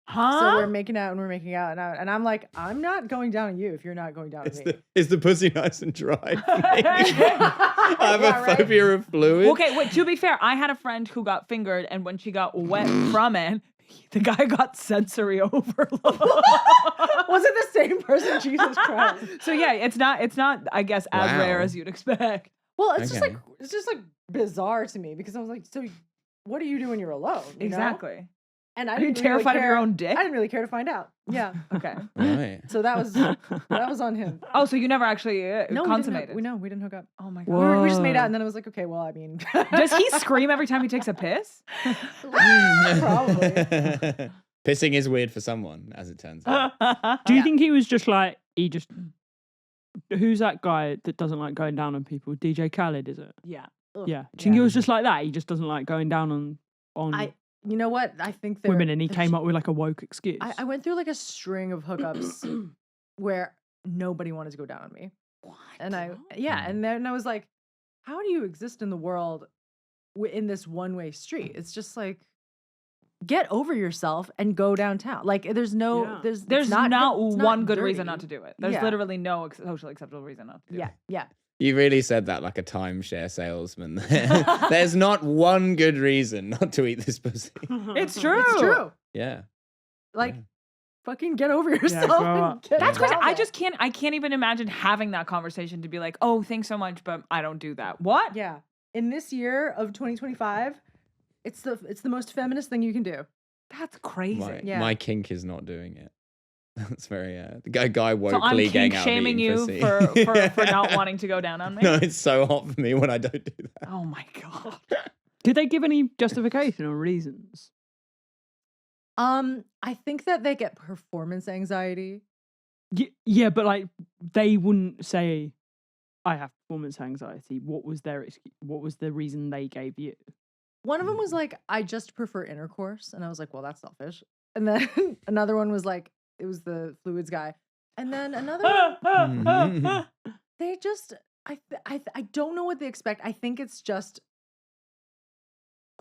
Speaker 1: Huh?
Speaker 4: So we're making out, and I'm like, I'm not going down on you if you're not going down on me.
Speaker 3: Is the pussy nice and dry? I have
Speaker 4: Yeah,
Speaker 3: a
Speaker 4: right?
Speaker 3: phobia of fluid.
Speaker 1: Okay, wait, to be fair, I had a friend who got fingered, and when she got wet from it, the guy got sensory overload.
Speaker 4: Was it the same person? Jesus Christ.
Speaker 1: So yeah, it's not I guess as rare
Speaker 3: Wow.
Speaker 1: as you'd expect.
Speaker 4: Well, it's
Speaker 3: Okay.
Speaker 4: just like bizarre to me because I was like, so what do you do when you're alone? You know?
Speaker 1: Exactly.
Speaker 4: And I
Speaker 1: Are you
Speaker 4: didn't really
Speaker 1: terrified of your
Speaker 4: care-
Speaker 1: own dick?
Speaker 4: I didn't really care to find out. Yeah.
Speaker 1: Okay.
Speaker 3: Right.
Speaker 4: So that was on him.
Speaker 1: Oh, so you never actually
Speaker 4: No,
Speaker 1: consummated?
Speaker 4: we didn't hook up.
Speaker 1: Oh my
Speaker 2: Whoa.
Speaker 1: god.
Speaker 4: We just made out, and then I was like, okay, well, I mean,
Speaker 1: Does he scream every time he takes a piss?
Speaker 4: Probably.
Speaker 3: Pissing is weird for someone, as it turns out.
Speaker 2: Do you
Speaker 4: Yeah.
Speaker 2: think he was just like, who's that guy that doesn't like going down on people? DJ Khaled, is it?
Speaker 1: Yeah.
Speaker 4: Ugh.
Speaker 2: Yeah. Do you think he was just like that? He just doesn't like going down on
Speaker 4: You know what? I think
Speaker 2: women, and he came up with like a woke excuse.
Speaker 4: I went through like a string of hookups where nobody wanted to go down on me.
Speaker 1: What?
Speaker 4: And and then I was like, how do you exist in the world in this one-way street? It's just like, get over yourself and go downtown. Like there's no,
Speaker 2: Yeah.
Speaker 4: there's
Speaker 1: There's
Speaker 4: not
Speaker 1: one good reason
Speaker 4: dirty.
Speaker 1: not to do it. There's
Speaker 4: Yeah.
Speaker 1: literally no socially acceptable reason not to do it.
Speaker 4: Yeah.
Speaker 3: You really said that like a timeshare salesman. There's not one good reason not to eat this pussy.
Speaker 1: It's true.
Speaker 4: It's true.
Speaker 3: Yeah.
Speaker 4: Like,
Speaker 3: Yeah.
Speaker 4: fucking get over yourself.
Speaker 2: grow
Speaker 4: and
Speaker 2: up.
Speaker 4: get
Speaker 1: That's crazy.
Speaker 4: down
Speaker 1: I
Speaker 4: there.
Speaker 1: just can't. I can't even imagine having that conversation to be like, "Oh, thanks so much, but I don't do that." What?
Speaker 4: Yeah. In this year of 2025, it's the most feminist thing you can do.
Speaker 1: That's crazy.
Speaker 4: Yeah.
Speaker 3: My kink is not doing it. That's very the guy wokely
Speaker 1: So I'm
Speaker 3: getting
Speaker 1: kink
Speaker 3: out of
Speaker 1: shaming
Speaker 3: eating
Speaker 1: you
Speaker 3: pussy.
Speaker 1: for not wanting to go down on me.
Speaker 3: No, it's so hot for me when I don't do that.
Speaker 1: Oh my god.
Speaker 2: Did they give any justification or reasons?
Speaker 4: I think that they get performance anxiety.
Speaker 2: Yeah, but like they wouldn't say, "I have performance anxiety." What was their excuse? What was the reason they gave you?
Speaker 4: One of them was like, I just prefer intercourse. And I was like, well, that's selfish. And then another one was like, it was the fluids guy. And then another one, they just, I don't know what they expect. I think it's just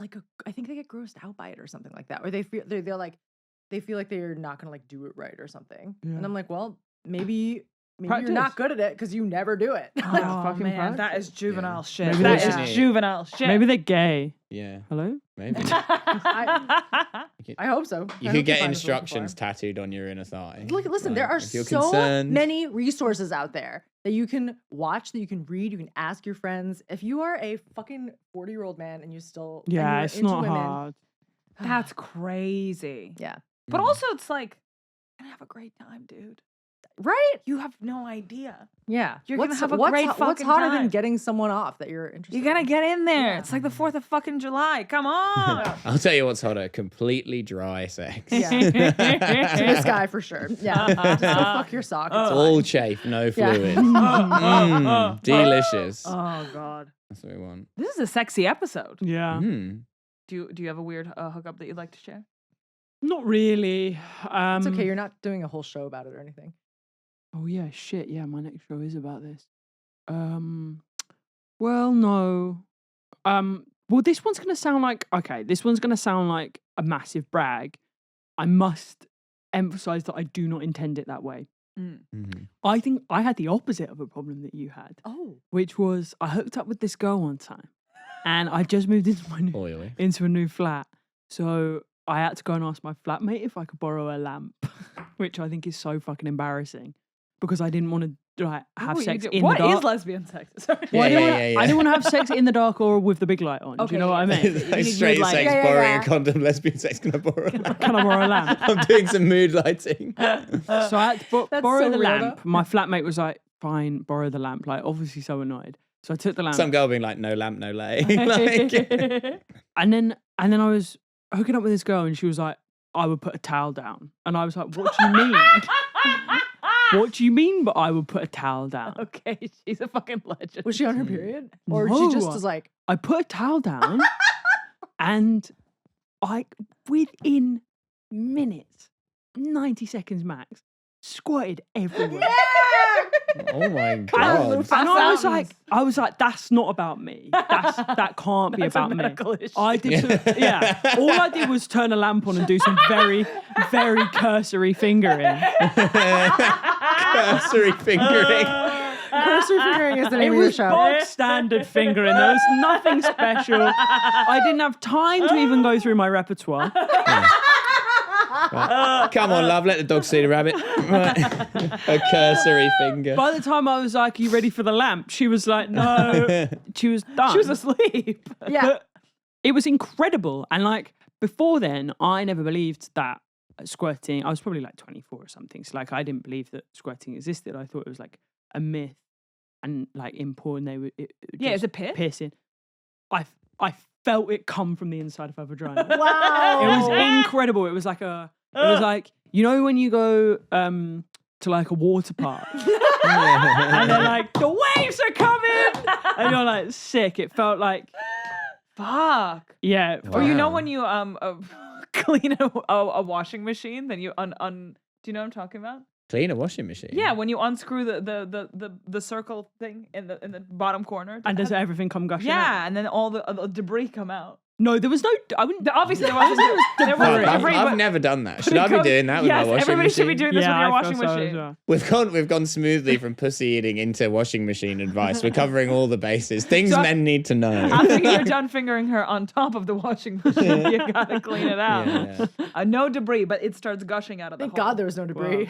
Speaker 4: like, I think they get grossed out by it or something like that. Or they feel, they're like, they feel like they're not going to like do it right or something.
Speaker 2: Yeah.
Speaker 4: And I'm like, well, maybe you're
Speaker 2: Practice.
Speaker 4: not good at it because you never do it.
Speaker 1: Oh,
Speaker 2: fucking
Speaker 1: man, that
Speaker 2: practice.
Speaker 1: is juvenile
Speaker 3: Yeah.
Speaker 1: shit.
Speaker 2: Maybe
Speaker 1: That
Speaker 2: they
Speaker 1: is
Speaker 3: should-
Speaker 1: juvenile shit.
Speaker 2: Maybe they're gay.
Speaker 3: Yeah,
Speaker 2: Hello?
Speaker 3: maybe.
Speaker 4: I hope so.
Speaker 3: You
Speaker 4: I
Speaker 3: could
Speaker 4: hope
Speaker 3: get
Speaker 4: find us a little
Speaker 3: instructions
Speaker 4: before.
Speaker 3: tattooed on your inner thigh.
Speaker 4: Look, listen, there
Speaker 3: Like,
Speaker 4: are
Speaker 3: if you're
Speaker 4: so
Speaker 3: concerned-
Speaker 4: many resources out there that you can watch, that you can read, you can ask your friends. If you are a fucking 40-year-old man and you still and
Speaker 2: Yeah,
Speaker 4: you're
Speaker 2: it's
Speaker 4: into
Speaker 2: not
Speaker 4: women,
Speaker 2: hard.
Speaker 1: That's crazy.
Speaker 4: Yeah.
Speaker 1: But
Speaker 3: Mm.
Speaker 1: also, it's like, gonna have a great time, dude.
Speaker 4: right?
Speaker 1: You have no idea.
Speaker 4: Yeah.
Speaker 1: You're gonna have a great
Speaker 4: What's
Speaker 1: fucking
Speaker 4: hotter
Speaker 1: time.
Speaker 4: than getting someone off that you're interested
Speaker 1: You gotta
Speaker 4: in?
Speaker 1: get in there.
Speaker 4: Yeah.
Speaker 1: It's like the 4th of fucking July. Come on.
Speaker 3: I'll tell you what's hotter: completely dry sex.
Speaker 4: Yeah. To this guy for sure. Yeah. Just go fuck your sock. It's
Speaker 3: All chafe, no
Speaker 4: Yeah.
Speaker 3: fluid. Delicious.
Speaker 1: Oh God.
Speaker 3: That's what we want.
Speaker 1: This is a sexy episode.
Speaker 2: Yeah.
Speaker 3: Mm.
Speaker 1: Do you have a weird hookup that you'd like to share?
Speaker 2: Not really.
Speaker 4: It's okay. You're not doing a whole show about it or anything.
Speaker 2: Oh yeah, shit. Yeah, my next show is about this. Well, no. Well, this one's gonna sound like a massive brag. I must emphasize that I do not intend it that way.
Speaker 3: Mm-hmm.
Speaker 2: I think I had the opposite of a problem that you had,
Speaker 4: Oh.
Speaker 2: which was I hooked up with this girl one time, and I just moved into
Speaker 3: Oily.
Speaker 2: into a new flat, so I had to go and ask my flatmate if I could borrow a lamp, which I think is so fucking embarrassing because I didn't want to have sex in the
Speaker 1: What
Speaker 2: dark.
Speaker 1: is lesbian sex? Sorry.
Speaker 2: Well, I
Speaker 3: Yeah.
Speaker 2: didn't want to have sex in the dark or with the big light on. Do
Speaker 1: Okay,
Speaker 2: you know what I mean?
Speaker 3: It's like
Speaker 1: need
Speaker 3: straight
Speaker 1: mood
Speaker 3: sex,
Speaker 1: lighting.
Speaker 4: Yeah,
Speaker 3: borrowing
Speaker 4: yeah.
Speaker 3: a condom, lesbian sex. Can I borrow a lamp?
Speaker 2: Can I borrow a lamp?
Speaker 3: I'm doing some mood lighting.
Speaker 2: So I had to
Speaker 4: That's
Speaker 2: borrow
Speaker 4: so
Speaker 2: the
Speaker 4: real,
Speaker 2: lamp.
Speaker 4: though.
Speaker 2: My flatmate was like, fine, borrow the lamp. Like, obviously so annoyed. So I took the lamp.
Speaker 3: Some girl being like, no lamp, no lay. Like,
Speaker 2: And then I was hooking up with this girl and she was like, I would put a towel down. And I was like, what do you mean? What do you mean but I would put a towel down?
Speaker 1: Okay, she's a fucking legend.
Speaker 4: Was she on her period? Or she just
Speaker 2: No.
Speaker 4: was like,
Speaker 2: I put a towel down and within minutes, 90 seconds max, squirted everywhere.
Speaker 3: oh my
Speaker 2: And
Speaker 3: god.
Speaker 2: I was like, that's not about me. That can't be
Speaker 1: That's a
Speaker 2: about me.
Speaker 1: medical issue.
Speaker 2: I did all I did was turn a lamp on and do some very, very cursory fingering.
Speaker 3: Cursory fingering.
Speaker 4: cursory fingering is the
Speaker 2: It
Speaker 4: name of your
Speaker 2: was
Speaker 4: show.
Speaker 2: bog standard fingering. There was nothing special. I didn't have time to even go through my repertoire.
Speaker 3: Right. Come on, love, let the dog see the rabbit. Right. A cursory finger.
Speaker 2: By the time I was like, are you ready for the lamp? She was like, no. She was done.
Speaker 1: She was asleep.
Speaker 4: Yeah.
Speaker 2: But it was incredible. And like before then, I never believed that squirting, I was probably like 24 or something. So like I didn't believe that squirting existed. I thought it was like a myth. And like in porn, they would
Speaker 1: Yeah, it's a pit.
Speaker 2: piercing. I felt it come from the inside of her vagina.
Speaker 4: Wow.
Speaker 2: It was incredible. It was like you know when you go to like a water park and they're like the waves are coming and you're like sick. It felt like
Speaker 1: Fuck.
Speaker 2: yeah.
Speaker 1: Or you know
Speaker 3: Wow.
Speaker 1: when you clean a washing machine, then you do you know what I'm talking about?
Speaker 3: Clean a washing machine.
Speaker 1: Yeah, when you unscrew the circle thing in the bottom corner.
Speaker 2: And does everything come gushing out?
Speaker 1: Yeah, and then all the debris come out.
Speaker 2: No, there was no. I wouldn't.
Speaker 1: Obviously, there wasn't. There
Speaker 3: Well,
Speaker 1: wasn't
Speaker 3: I've,
Speaker 1: debris,
Speaker 3: I've
Speaker 1: but
Speaker 3: never done that. Should
Speaker 1: it
Speaker 3: I be
Speaker 1: comes-
Speaker 3: doing that with
Speaker 1: yes,
Speaker 3: my washing
Speaker 1: everybody
Speaker 3: machine?
Speaker 1: should be doing this
Speaker 2: Yeah,
Speaker 1: with your
Speaker 2: I
Speaker 1: washing
Speaker 2: feel so as
Speaker 1: machine.
Speaker 2: well.
Speaker 3: We've gone smoothly from pussy eating into washing machine advice. We're covering all the bases. Things
Speaker 1: So-
Speaker 3: men need to know.
Speaker 1: After you're done fingering her on top of the washing machine, you gotta clean it out.
Speaker 3: Yeah,
Speaker 1: No debris, but it starts gushing out of
Speaker 4: Thank
Speaker 1: the hole.
Speaker 4: God there was no debris.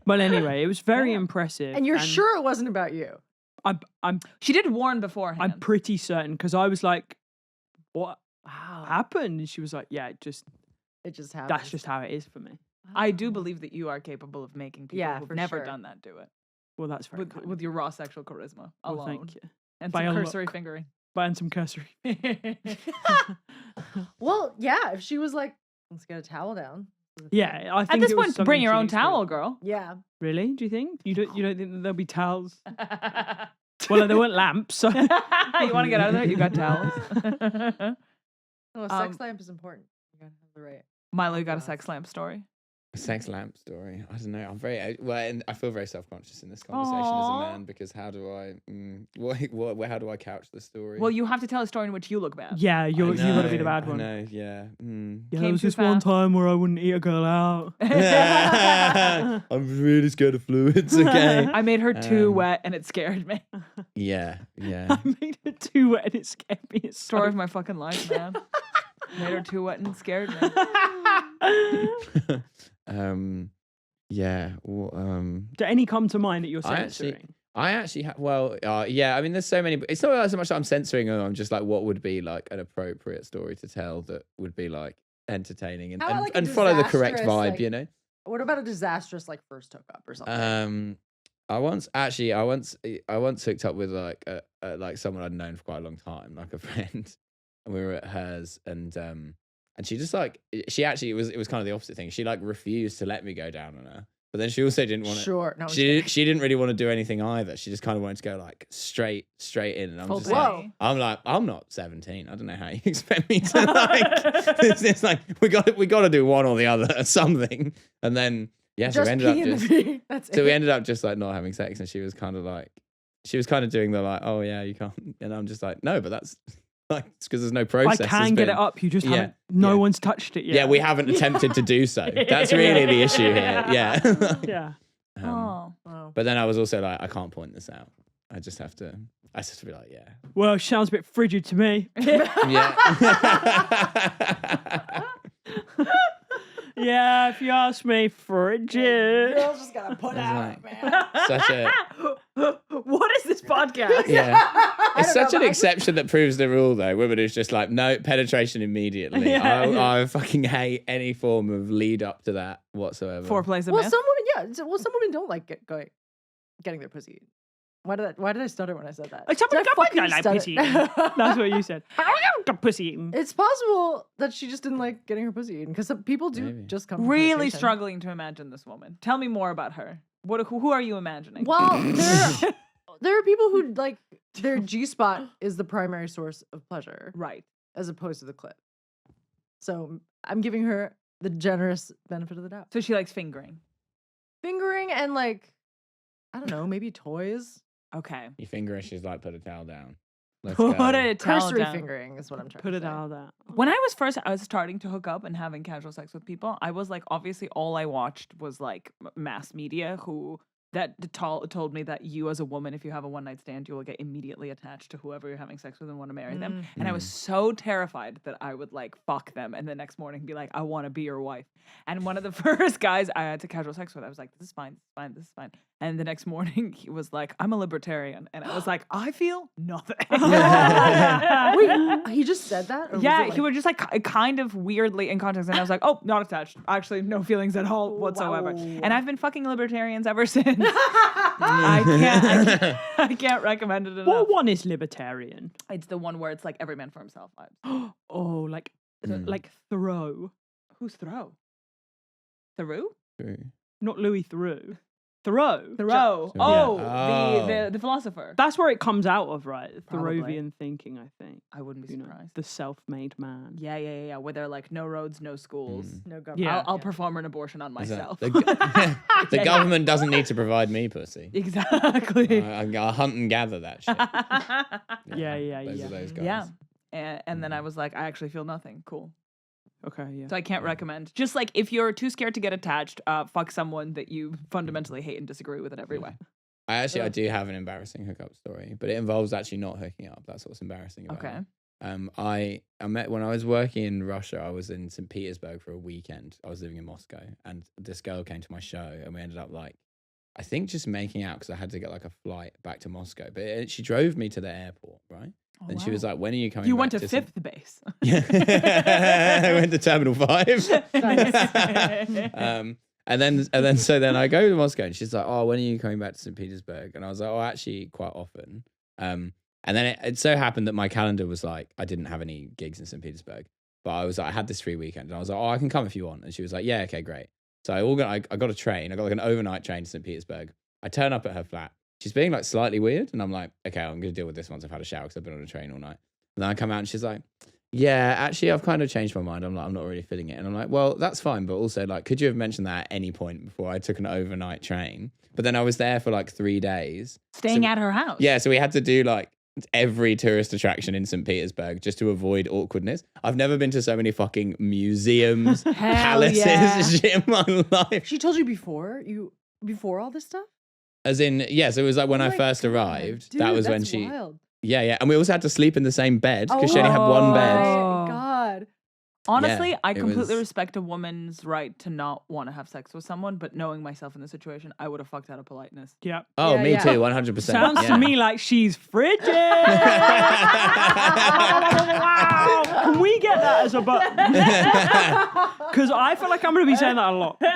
Speaker 2: But anyway, it was very impressive.
Speaker 4: And you're sure it wasn't about you.
Speaker 2: I'm
Speaker 1: She did warn beforehand.
Speaker 2: I'm pretty certain because I was like, what
Speaker 4: Wow.
Speaker 2: happened? And she was like, yeah,
Speaker 4: It just happened.
Speaker 2: that's just how it is for me.
Speaker 1: I do believe that you are capable of making people
Speaker 4: Yeah,
Speaker 1: who've
Speaker 4: for
Speaker 1: never
Speaker 4: sure.
Speaker 1: done that do it
Speaker 2: Well, that's very
Speaker 1: with
Speaker 2: kind.
Speaker 1: with your raw sexual charisma
Speaker 2: Well,
Speaker 1: alone
Speaker 2: thank you.
Speaker 1: and
Speaker 2: By
Speaker 1: some
Speaker 2: a
Speaker 1: cursory
Speaker 2: look.
Speaker 1: fingering.
Speaker 2: And some cursory.
Speaker 4: Well, yeah, if she was like, let's get a towel down.
Speaker 2: Yeah, I think
Speaker 1: At this
Speaker 2: it was
Speaker 1: point,
Speaker 2: something
Speaker 1: bring your
Speaker 2: she
Speaker 1: own towel,
Speaker 2: experienced.
Speaker 1: girl.
Speaker 4: Yeah.
Speaker 2: Really? Do you think? You don't think that there'll be towels? Well, there weren't lamps. So.
Speaker 1: You want to get out of there? You got towels.
Speaker 4: No, a sex lamp is important. You gotta have the right.
Speaker 1: Milo, you got a sex lamp story?
Speaker 3: A sex lamp story. I don't know. I'm very well, and I feel very self-conscious in this conversation as
Speaker 1: Aw.
Speaker 3: a man because how do I how do I couch the story?
Speaker 1: Well, you have to tell a story in which you look bad.
Speaker 2: Yeah, you got to be the bad one.
Speaker 3: No, yeah.
Speaker 2: Yeah,
Speaker 1: Came
Speaker 2: there was
Speaker 1: too
Speaker 2: this one
Speaker 1: fast.
Speaker 2: time where I wouldn't eat a girl out.
Speaker 3: I'm really scared of fluids. Okay.
Speaker 1: I made her too
Speaker 3: Um,
Speaker 1: wet and it scared me.
Speaker 3: Yeah.
Speaker 2: I made it too wet and it scared me. It's so
Speaker 1: Story of my fucking life, man. Made her too wet and it scared me.
Speaker 3: Yeah. Well,
Speaker 2: Do any come to mind that you're
Speaker 3: I actually-
Speaker 2: censoring?
Speaker 3: I actually yeah. I mean, there's so many. It's not so much that I'm censoring them. I'm just like, what would be like an appropriate story to tell that would be like entertaining and
Speaker 4: How about, like, a
Speaker 3: and follow the correct
Speaker 4: disastrous,
Speaker 3: vibe,
Speaker 4: like-
Speaker 3: you know?
Speaker 4: What about a disastrous like first hookup or something?
Speaker 3: I once hooked up with like someone I'd known for quite a long time, like a friend, and we were at hers, and she just like it was kind of the opposite thing. She like refused to let me go down on her, but then she also didn't want to.
Speaker 4: Sure, no.
Speaker 3: She didn't really want to do anything either. She just kind of wanted to go like straight in, and I'm just like, I'm not 17. I don't know how you expect me to like. It's like we got to do one or the other, something, and then. Yeah, so we ended up just like not having sex, and she was kind of doing the like, oh yeah, you can't, and I'm just like, no, but that's like it's because there's no process.
Speaker 2: I can get it up. You just haven't. No one's touched it yet.
Speaker 3: Yeah, we haven't attempted to do so. That's really the issue here. Yeah.
Speaker 2: Yeah.
Speaker 3: But then I was also like, I can't point this out. I just have to be like, yeah.
Speaker 2: Well, sounds a bit frigid to me.
Speaker 3: Yeah.
Speaker 2: Yeah, if you ask me, frigid.
Speaker 4: Girls just gotta put out, man.
Speaker 3: Such a
Speaker 1: What is this podcast?
Speaker 3: yeah. It's such an exception that proves the rule, though. Women who's just like, no, penetration immediately. I fucking hate any form of lead up to that whatsoever.
Speaker 1: Foreplay's a
Speaker 4: Well,
Speaker 1: myth.
Speaker 4: some women, some women don't like getting their pussy eaten. Why did I stutter when I said that?
Speaker 2: Somebody
Speaker 4: Did I
Speaker 2: got
Speaker 4: fucking
Speaker 2: like
Speaker 4: stutter?
Speaker 2: pussy eaten. That's what you said. I got pussy eaten.
Speaker 4: It's possible that she just didn't like getting her pussy eaten because some people do
Speaker 3: Maybe.
Speaker 4: just come. from
Speaker 1: Really
Speaker 4: penetration.
Speaker 1: struggling to imagine this woman. Tell me more about her. Who are you imagining?
Speaker 4: Well, there are people who like their G spot is the primary source of pleasure,
Speaker 1: Right.
Speaker 4: as opposed to the clit. So I'm giving her the generous benefit of the doubt.
Speaker 1: So she likes fingering.
Speaker 4: Fingering and like, I don't know, maybe toys.
Speaker 1: Okay.
Speaker 3: You finger and she's like, put a towel down. Let's
Speaker 1: Put
Speaker 3: go.
Speaker 1: it towel
Speaker 4: Cursory
Speaker 1: down.
Speaker 4: fingering is what I'm trying
Speaker 2: Put
Speaker 4: to
Speaker 2: it
Speaker 4: say.
Speaker 2: out there.
Speaker 1: When I was starting to hook up and having casual sex with people, I was like, obviously all I watched was like mass media told me that you as a woman, if you have a one night stand, you will get immediately attached to whoever you're having sex with and want to marry them. And I was so terrified that I would like fuck them and the next morning be like, I want to be your wife. And one of the first guys I had to casual sex with, I was like, this is fine, this is fine. And the next morning he was like, I'm a libertarian. And I was like, I feel nothing.
Speaker 4: Wait, he just said that? Or was
Speaker 1: Yeah,
Speaker 4: it,
Speaker 1: he was just like kind of weirdly in context, and I was like, "Oh, not attached. Actually, no feelings at all whatsoever."
Speaker 4: Wow.
Speaker 1: And I've been fucking libertarians ever since. I can't recommend it enough.
Speaker 2: What one is libertarian?
Speaker 1: It's the one where it's like every man for himself.
Speaker 2: Oh, like Thoreau.
Speaker 1: Who's Thoreau? Thoreau?
Speaker 3: True.
Speaker 2: Not Louis Theroux. Thoreau.
Speaker 1: Thoreau.
Speaker 3: Yeah.
Speaker 1: Oh,
Speaker 3: Oh.
Speaker 1: the philosopher.
Speaker 2: That's where it comes out of, right?
Speaker 1: Probably.
Speaker 2: Thoreauvian thinking, I think.
Speaker 1: I wouldn't be
Speaker 2: You know,
Speaker 1: surprised.
Speaker 2: the self-made man.
Speaker 1: Yeah. Where they're like, no roads, no schools.
Speaker 4: no government?
Speaker 2: Yeah.
Speaker 1: I'll perform an abortion on
Speaker 3: Is that-
Speaker 1: myself.
Speaker 3: The government doesn't need to provide me pussy.
Speaker 1: Exactly.
Speaker 3: I hunt and gather that shit.
Speaker 2: Yeah.
Speaker 3: Those are those guys.
Speaker 1: Yeah. And then I was like, I actually feel nothing. Cool.
Speaker 2: Okay, yeah.
Speaker 1: So I can't recommend. Just like if you're too scared to get attached, fuck someone that you fundamentally hate and disagree with in every way.
Speaker 3: I do have an embarrassing hookup story, but it involves actually not hooking up. That's what's embarrassing about
Speaker 1: Okay.
Speaker 3: it. I met when I was working in Russia. I was in St. Petersburg for a weekend. I was living in Moscow, and this girl came to my show, and we ended up like, I think just making out because I had to get like a flight back to Moscow. But she drove me to the airport, right?
Speaker 1: Oh,
Speaker 3: And she was
Speaker 1: wow.
Speaker 3: like, "When are you coming?"
Speaker 1: You
Speaker 3: back
Speaker 1: went to
Speaker 3: St.
Speaker 1: Fifth Base.
Speaker 3: Yeah, I went to Terminal 5. And then I go to Moscow, and she's like, "Oh, when are you coming back to St. Petersburg?" And I was like, "Oh, actually, quite often." And then it so happened that my calendar was like, I didn't have any gigs in St. Petersburg, but I had this free weekend, and I was like, "Oh, I can come if you want." And she was like, "Yeah, okay, great." So I got a train. I got like an overnight train to St. Petersburg. I turn up at her flat. She's being like slightly weird, and I'm like, okay, I'm gonna deal with this once I've had a shower because I've been on a train all night. And then I come out, and she's like, "Yeah, actually, I've kind of changed my mind. I'm like, I'm not really feeling it." And I'm like, "Well, that's fine, but also like, could you have mentioned that at any point before I took an overnight train?" But then I was there for like 3 days.
Speaker 1: Staying at her house.
Speaker 3: Yeah, so we had to do like every tourist attraction in St. Petersburg just to avoid awkwardness. I've never been to so many fucking museums, palaces,
Speaker 1: yeah.
Speaker 3: shit in my life.
Speaker 4: She told you before all this stuff?
Speaker 3: As in, yeah, so it was like when
Speaker 4: Oh
Speaker 3: I
Speaker 4: my
Speaker 3: first
Speaker 4: God,
Speaker 3: arrived,
Speaker 4: dude,
Speaker 3: that was when
Speaker 4: that's
Speaker 3: she,
Speaker 4: wild.
Speaker 3: yeah. And we also had to sleep in the same bed because she only had one bed.
Speaker 4: my God.
Speaker 1: Honestly,
Speaker 3: Yeah,
Speaker 1: I
Speaker 3: it
Speaker 1: completely
Speaker 3: was-
Speaker 1: respect a woman's right to not want to have sex with someone, but knowing myself in the situation, I would have fucked out of politeness.
Speaker 2: Yeah.
Speaker 3: Oh,
Speaker 4: Yeah,
Speaker 3: me
Speaker 4: yeah.
Speaker 3: too, 100%.
Speaker 2: Sounds
Speaker 3: yeah.
Speaker 2: to me like she's frigid. Wow. Can we get that as a button? Because I feel like I'm going to be saying that a lot. And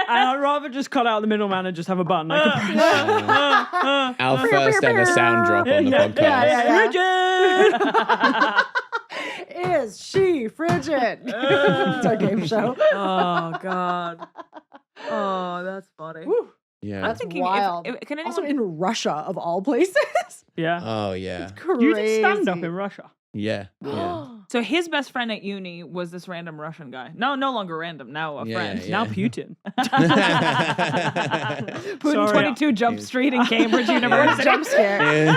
Speaker 2: I'd rather just cut out the middleman and just have a button I can press.
Speaker 3: Our first ever sound drop on the podcast.
Speaker 4: Yeah. Is she frigid? It's our game show.
Speaker 1: Oh God. Oh, that's funny.
Speaker 3: Yeah.
Speaker 1: I'm thinking,
Speaker 4: Wild.
Speaker 1: can anyone?
Speaker 4: Also in Russia, of all places.
Speaker 2: Yeah.
Speaker 3: Oh, yeah.
Speaker 4: Crazy.
Speaker 2: You did stand up in Russia.
Speaker 3: Yeah. Yeah.
Speaker 1: So his best friend at uni was this random Russian guy. No longer random. Now a
Speaker 3: Yeah,
Speaker 1: friend.
Speaker 3: yeah.
Speaker 2: Now Putin.
Speaker 1: Putin
Speaker 2: Sorry.
Speaker 1: 22 Jump Street in Cambridge University.
Speaker 4: Jump scare.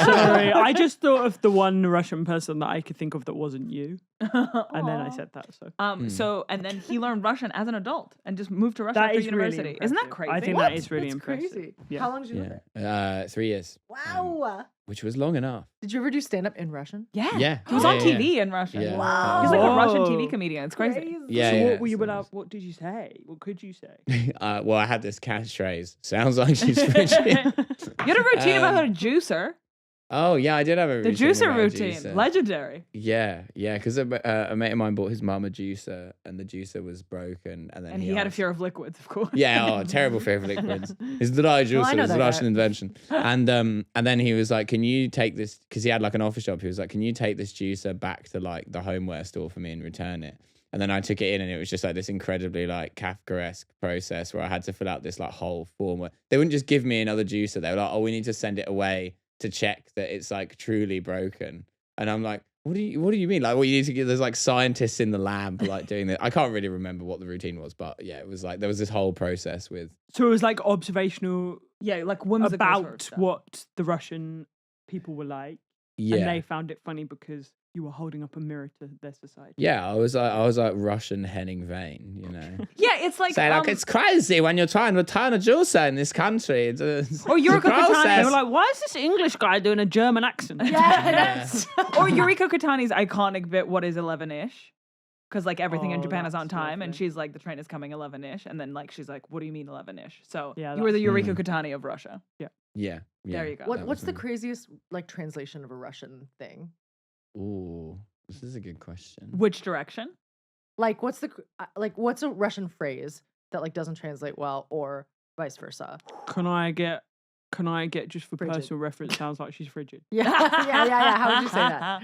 Speaker 2: Sorry, I just thought of the one Russian person that I could think of that wasn't you, and then I said that. So
Speaker 1: So and then he learned Russian as an adult and just moved to Russia
Speaker 2: That
Speaker 1: after
Speaker 2: is really
Speaker 1: university. Isn't that
Speaker 2: impressive.
Speaker 1: crazy?
Speaker 2: I think
Speaker 4: What?
Speaker 2: that is really
Speaker 4: That's
Speaker 2: impressive.
Speaker 4: crazy.
Speaker 2: Yeah.
Speaker 4: How long did you live there?
Speaker 3: Yeah. 3 years,
Speaker 4: Wow.
Speaker 3: which was long enough.
Speaker 4: Did you ever do stand up in Russian?
Speaker 1: Yeah.
Speaker 3: Yeah.
Speaker 1: He was
Speaker 3: Yeah,
Speaker 1: on
Speaker 3: yeah,
Speaker 1: TV in Russia.
Speaker 3: Yeah.
Speaker 4: Wow.
Speaker 1: He's like a Russian
Speaker 2: Whoa.
Speaker 1: TV comedian. It's crazy.
Speaker 3: Yeah.
Speaker 2: So
Speaker 3: yeah,
Speaker 2: what were you
Speaker 3: so
Speaker 2: allowed? What did you say? What could you say?
Speaker 3: well, I had this catchphrase. Sounds like she's frigid.
Speaker 1: You had a routine about a juicer.
Speaker 3: Oh, yeah, I did have a
Speaker 1: The
Speaker 3: routine.
Speaker 1: juicer
Speaker 3: about a
Speaker 1: routine.
Speaker 3: juicer.
Speaker 1: Legendary.
Speaker 3: Yeah, because a mate of mine bought his mum a juicer, and the juicer was broken, and then
Speaker 1: And he had a
Speaker 3: asked-
Speaker 1: fear of liquids, of course.
Speaker 3: Yeah, terrible fear of liquids. It's the dye juicer.
Speaker 4: I know
Speaker 3: It's a
Speaker 4: that
Speaker 3: Russian
Speaker 4: guy.
Speaker 3: invention. And then he was like, "Can you take this?" Because he had like an office shop. He was like, "Can you take this juicer back to like the homeware store for me and return it?" And then I took it in, and it was just like this incredibly like Kafkaesque process where I had to fill out this like whole form. Where they wouldn't just give me another juicer. They were like, "Oh, we need to send it away to check that it's like truly broken." And I'm like, what do you mean? Like, what you need to get? There's like scientists in the lab like doing that. I can't really remember what the routine was, but yeah, it was like there was this whole process with.
Speaker 2: So it was like observational
Speaker 1: Yeah, like whimsical sort of
Speaker 2: about
Speaker 1: stuff.
Speaker 2: what the Russian people were like,
Speaker 3: Yeah.
Speaker 2: and they found it funny because you were holding up a mirror to their society.
Speaker 3: Yeah, I was like Russian Henning Vane, you know.
Speaker 1: Yeah, it's like
Speaker 3: Say like it's crazy when you're trying to return a juicer in this country.
Speaker 1: Or Eureka Catani.
Speaker 2: They were like, "Why is this English guy doing a German accent?"
Speaker 4: Yes.
Speaker 1: or Eureka Catani's iconic bit, what is 11-ish? Because like everything in
Speaker 2: Oh,
Speaker 1: Japan is on
Speaker 2: that's
Speaker 1: time, and
Speaker 2: lovely.
Speaker 1: she's like, the train is coming 11-ish, and then like she's like, what do you mean 11-ish? So
Speaker 2: Yeah,
Speaker 1: you were the
Speaker 2: that's-
Speaker 1: Eureka Catani of Russia.
Speaker 3: yeah.
Speaker 1: There you go.
Speaker 4: What's
Speaker 3: was
Speaker 4: the
Speaker 3: nice.
Speaker 4: craziest like translation of a Russian thing?
Speaker 3: Ooh, this is a good question.
Speaker 1: Which direction?
Speaker 4: Like what's what's a Russian phrase that like doesn't translate well or vice versa?
Speaker 2: Can I get just for
Speaker 4: Frigid.
Speaker 2: personal reference? Sounds like she's frigid.
Speaker 4: Yeah. How would you say that?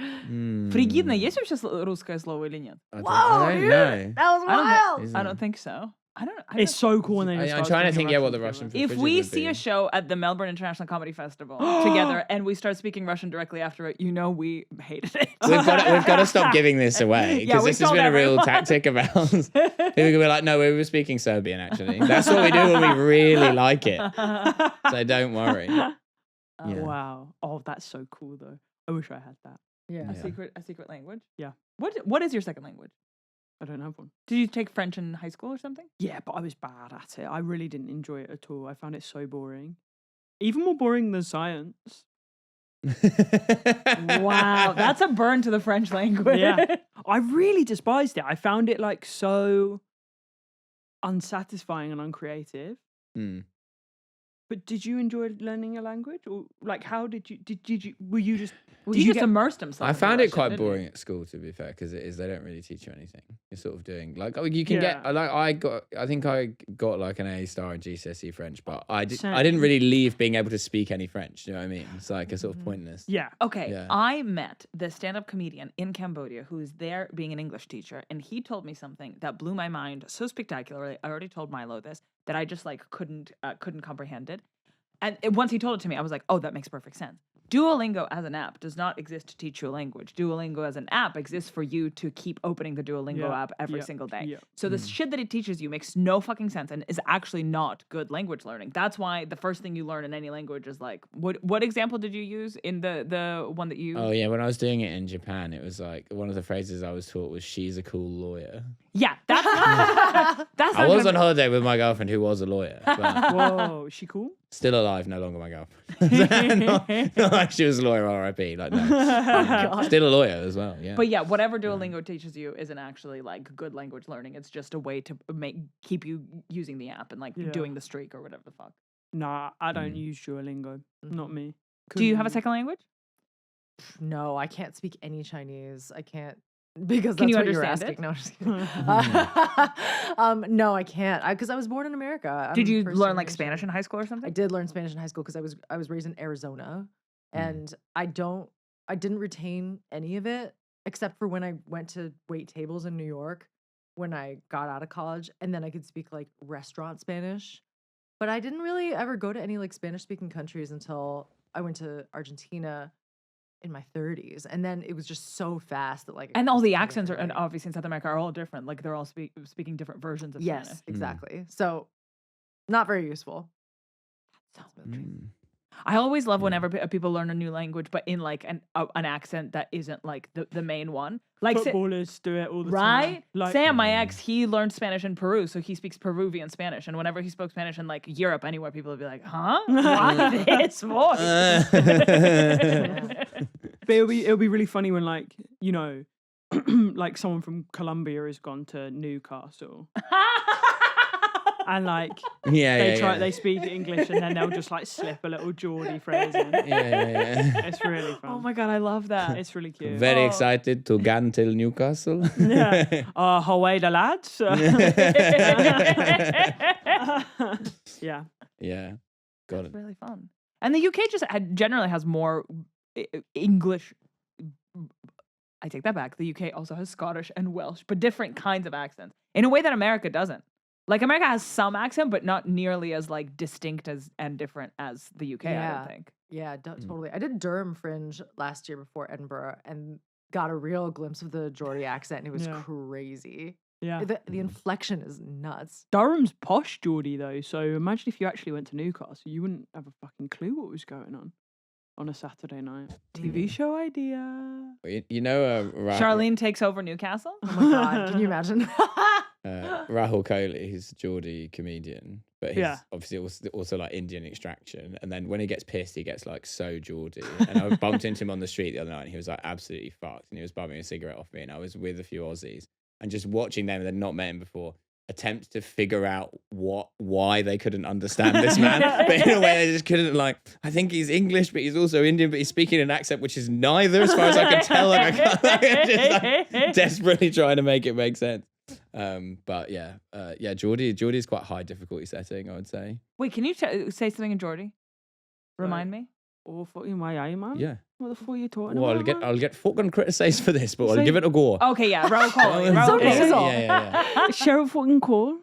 Speaker 1: Фригидно есть вообще русское слово или нет?
Speaker 3: I
Speaker 4: Whoa,
Speaker 3: don't
Speaker 4: dude,
Speaker 3: know.
Speaker 4: that was
Speaker 1: I don't
Speaker 4: wild.
Speaker 3: Isn't
Speaker 1: I
Speaker 3: it?
Speaker 1: don't think so. I don't.
Speaker 2: It's so cool when they. just
Speaker 3: I'm
Speaker 2: start
Speaker 3: trying to
Speaker 2: speaking
Speaker 3: think, what the
Speaker 2: Russian
Speaker 3: Russian.
Speaker 2: together.
Speaker 1: If
Speaker 3: frigid
Speaker 1: we
Speaker 3: would
Speaker 1: see
Speaker 3: be.
Speaker 1: a show at the Melbourne International Comedy Festival together and we start speaking Russian directly after it, you know we hated it.
Speaker 3: We've got to stop giving this away
Speaker 1: Yeah,
Speaker 3: because
Speaker 1: we
Speaker 3: this has
Speaker 1: told
Speaker 3: been a real
Speaker 1: everyone.
Speaker 3: tactic of ours. People can be like, no, we were speaking Serbian actually. That's what we do when we really like it. So don't worry. Yeah.
Speaker 2: Wow. Oh, that's so cool though. I wish I had that.
Speaker 4: Yeah.
Speaker 1: A secret language?
Speaker 2: Yeah.
Speaker 1: What is your second language?
Speaker 2: I don't have one.
Speaker 1: Did you take French in high school or something?
Speaker 2: Yeah, but I was bad at it. I really didn't enjoy it at all. I found it so boring. Even more boring than science.
Speaker 1: Wow, that's a burn to the French language.
Speaker 2: Yeah. I really despised it. I found it like so unsatisfying and uncreative.
Speaker 3: Hmm.
Speaker 2: But did you enjoy learning a language, or like how did you were you just
Speaker 1: Well,
Speaker 2: did
Speaker 1: you
Speaker 2: you
Speaker 1: just
Speaker 2: get
Speaker 1: immersed himself.
Speaker 3: I
Speaker 1: in
Speaker 3: found it
Speaker 1: Russian,
Speaker 3: quite
Speaker 1: didn't you?
Speaker 3: boring at school, to be fair, because they don't really teach you anything. You're sort of doing like you can
Speaker 2: Yeah.
Speaker 3: get like I think I got like an A star in GCSE French, but I didn't
Speaker 2: Same.
Speaker 3: really leave being able to speak any French. You know what I mean? It's like a sort of pointless.
Speaker 2: yeah.
Speaker 1: Okay,
Speaker 3: Yeah.
Speaker 1: I met the stand-up comedian in Cambodia who is there being an English teacher, and he told me something that blew my mind so spectacularly. I already told Milo this, that I just like couldn't comprehend it. And once he told it to me, I was like, oh, that makes perfect sense. Duolingo as an app does not exist to teach you a language. Duolingo as an app exists for you to keep opening the Duolingo
Speaker 2: Yeah,
Speaker 1: app every
Speaker 2: yeah,
Speaker 1: single day.
Speaker 2: yeah.
Speaker 1: So the shit that it teaches you makes no fucking sense and is actually not good language learning. That's why the first thing you learn in any language is like, what example did you use in the one that you...
Speaker 3: Oh yeah, when I was doing it in Japan, it was like one of the phrases I was taught was "she's a cool lawyer."
Speaker 1: Yeah, that That's
Speaker 3: I
Speaker 1: not
Speaker 3: was
Speaker 1: gonna
Speaker 3: on holiday with my girlfriend who was a lawyer. But
Speaker 2: Whoa, is she cool?
Speaker 3: still alive, no longer my girlfriend. not like she was a lawyer, R.I.P. Like, no. Still a lawyer as well, yeah.
Speaker 1: But yeah, whatever Duolingo teaches you isn't actually like good language learning. It's just a way to keep you using the app and like
Speaker 2: Yeah.
Speaker 1: doing the streak or whatever the fuck.
Speaker 2: Nah, I don't use Duolingo. Not me.
Speaker 1: Do you have a
Speaker 2: Couldn't-
Speaker 1: second language?
Speaker 4: No, I can't speak any Chinese. I can't because
Speaker 1: Can
Speaker 4: that's
Speaker 1: you
Speaker 4: what you're
Speaker 1: understand
Speaker 4: asking.
Speaker 1: it?
Speaker 4: No, I'm just kidding. No, I can't. Because I was born in America.
Speaker 1: Did
Speaker 4: I'm
Speaker 1: you
Speaker 4: first
Speaker 1: learn like
Speaker 4: generation.
Speaker 1: Spanish in high school or
Speaker 4: I
Speaker 1: something?
Speaker 4: did learn Spanish in high school because I was raised in Arizona, and I didn't retain any of it except for when I went to wait tables in New York when I got out of college, and then I could speak like restaurant Spanish. But I didn't really ever go to any like Spanish speaking countries until I went to Argentina in my 30s, and then it was just so fast that like it
Speaker 1: And all
Speaker 4: just
Speaker 1: the
Speaker 4: kinda
Speaker 1: accents are, and
Speaker 4: overnight.
Speaker 1: obviously in South America, are all different. Like they're all speaking different versions of
Speaker 4: Yes,
Speaker 1: Spanish.
Speaker 4: exactly. So not very useful.
Speaker 3: Mm.
Speaker 1: I always love whenever people learn a new language, but in like an accent that isn't like the main one. Like
Speaker 2: Footballers do it all the time.
Speaker 1: right?
Speaker 2: Like,
Speaker 1: Sam, my ex, he learned Spanish in Peru, so he speaks Peruvian Spanish. And whenever he spoke Spanish in like Europe, anywhere, people would be like, "Huh? Why this voice?"
Speaker 2: But it'll be really funny when like, you know, like someone from Colombia has gone to Newcastle and like they speak English and then they'll just like slip a little Geordie phrase in.
Speaker 3: Yeah.
Speaker 2: It's really fun.
Speaker 1: Oh my god, I love that.
Speaker 2: It's really cute.
Speaker 3: Very excited to get till Newcastle.
Speaker 2: Yeah. Away the lads. Yeah.
Speaker 3: Yeah. Got
Speaker 1: It's
Speaker 3: it.
Speaker 1: really fun. And the UK just generally has more English. I take that back. The UK also has Scottish and Welsh, but different kinds of accents in a way that America doesn't. Like America has some accent, but not nearly as like distinct as and different as the UK. I
Speaker 4: Yeah.
Speaker 1: don't think.
Speaker 4: Yeah, totally. I did Durham Fringe last year before Edinburgh and got a real glimpse of the Geordie accent, and it was
Speaker 2: Yeah.
Speaker 4: crazy.
Speaker 2: Yeah.
Speaker 4: The inflection is nuts.
Speaker 2: Durham's posh Geordie though, so imagine if you actually went to Newcastle, you wouldn't have a fucking clue what was going on a Saturday night. TV show idea.
Speaker 3: You know,
Speaker 1: Charlene takes over Newcastle.
Speaker 4: Oh my god, can you imagine?
Speaker 3: Rahul Kohli, he's a Geordie comedian, but he's
Speaker 2: Yeah.
Speaker 3: obviously also like Indian extraction. And then when he gets pissed, he gets like so Geordie. And I bumped into him on the street the other night, and he was like absolutely fucked. And he was bumming a cigarette off me, and I was with a few Aussies, and just watching them, and they'd not met him before, attempt to figure out why they couldn't understand this man. But in a way, they just couldn't. Like, I think he's English, but he's also Indian, but he's speaking an accent which is neither, as far as I can tell. Like, I can't, just like, desperately trying to make it make sense. But yeah, Geordie is quite high difficulty setting, I would say.
Speaker 1: Wait, can you say something in Geordie? Remind me.
Speaker 2: Oh, fucking my eye, man.
Speaker 3: Yeah.
Speaker 2: What the fuck are you talking
Speaker 3: Well,
Speaker 2: about?
Speaker 3: I'll get fucking criticised for this, but I'll
Speaker 2: Say-
Speaker 3: give it a go.
Speaker 1: Okay, yeah, Rahul Kohli.
Speaker 3: Oh,
Speaker 1: Rahul
Speaker 4: okay.
Speaker 1: Kohli.
Speaker 3: Yeah.
Speaker 2: Sheriff fucking Cole.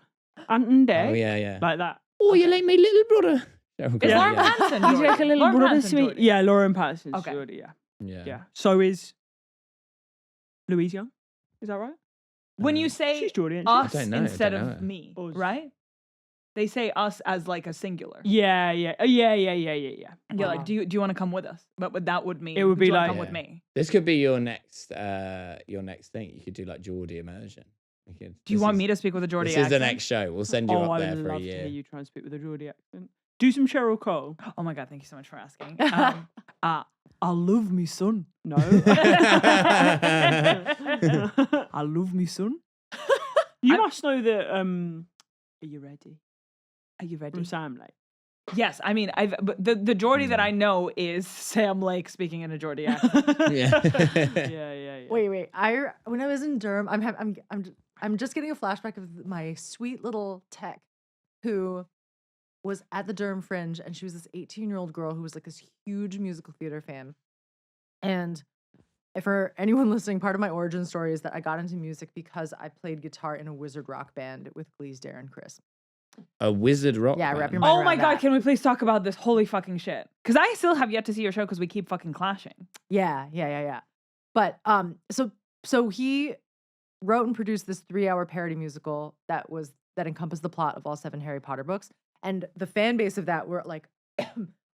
Speaker 2: Anton Day.
Speaker 3: Oh yeah.
Speaker 2: Like that.
Speaker 3: Oh, you like my little brother?
Speaker 1: Is Lauren Patterson
Speaker 2: He's
Speaker 1: Geordie?
Speaker 2: like a little
Speaker 1: Lauren
Speaker 2: brother
Speaker 1: Patterson
Speaker 2: sweet.
Speaker 1: Geordie?
Speaker 2: Yeah, Lauren Patterson's
Speaker 1: Okay.
Speaker 2: Geordie, yeah.
Speaker 3: Yeah.
Speaker 2: Yeah. So is Louise Young. Is that right?
Speaker 1: When you say
Speaker 2: She's Geordie, isn't she?
Speaker 1: us
Speaker 3: I don't know,
Speaker 1: instead
Speaker 3: I don't
Speaker 1: of
Speaker 3: know.
Speaker 1: me,
Speaker 2: Us.
Speaker 1: right? They say us as like a singular.
Speaker 2: Yeah.
Speaker 1: You're like, do you want to come with us? But that would mean
Speaker 2: It would be
Speaker 1: "Do you wanna
Speaker 2: like-
Speaker 1: come with me.
Speaker 3: This could be your next thing. You could do like Geordie immersion.
Speaker 1: Do you want me to speak with a Geordie
Speaker 3: This
Speaker 1: accent?
Speaker 3: is the next show. We'll send you
Speaker 2: Oh,
Speaker 3: up
Speaker 2: I
Speaker 3: there
Speaker 2: would
Speaker 3: for a
Speaker 2: love to hear
Speaker 3: year.
Speaker 2: you try and speak with a Geordie accent. Do some Cheryl Cole.
Speaker 1: Oh my god, thank you so much for asking. I love me son.
Speaker 2: No.
Speaker 1: I love me son.
Speaker 2: You must know that. Are you ready?
Speaker 1: Are you ready?
Speaker 2: From Sam Lake.
Speaker 1: Yes, I mean, but the Geordie that I know is Sam Lake speaking in a Geordie accent.
Speaker 3: Yeah.
Speaker 2: Yeah.
Speaker 4: Wait. When I was in Durham, I'm just getting a flashback of my sweet little tech who was at the Durham Fringe, and she was this 18-year-old girl who was like this huge musical theater fan. And for anyone listening, part of my origin story is that I got into music because I played guitar in a wizard rock band with Glee's Darren Chris.
Speaker 3: A wizard rock.
Speaker 4: Yeah,
Speaker 3: band.
Speaker 4: wrap your mind
Speaker 1: Oh my
Speaker 4: around
Speaker 1: god,
Speaker 4: that.
Speaker 1: can we please talk about this holy fucking shit? Because I still have yet to see your show because we keep fucking clashing.
Speaker 4: Yeah. But so he wrote and produced this 3-hour parody musical that encompassed the plot of all 7 Harry Potter books. And the fan base of that were like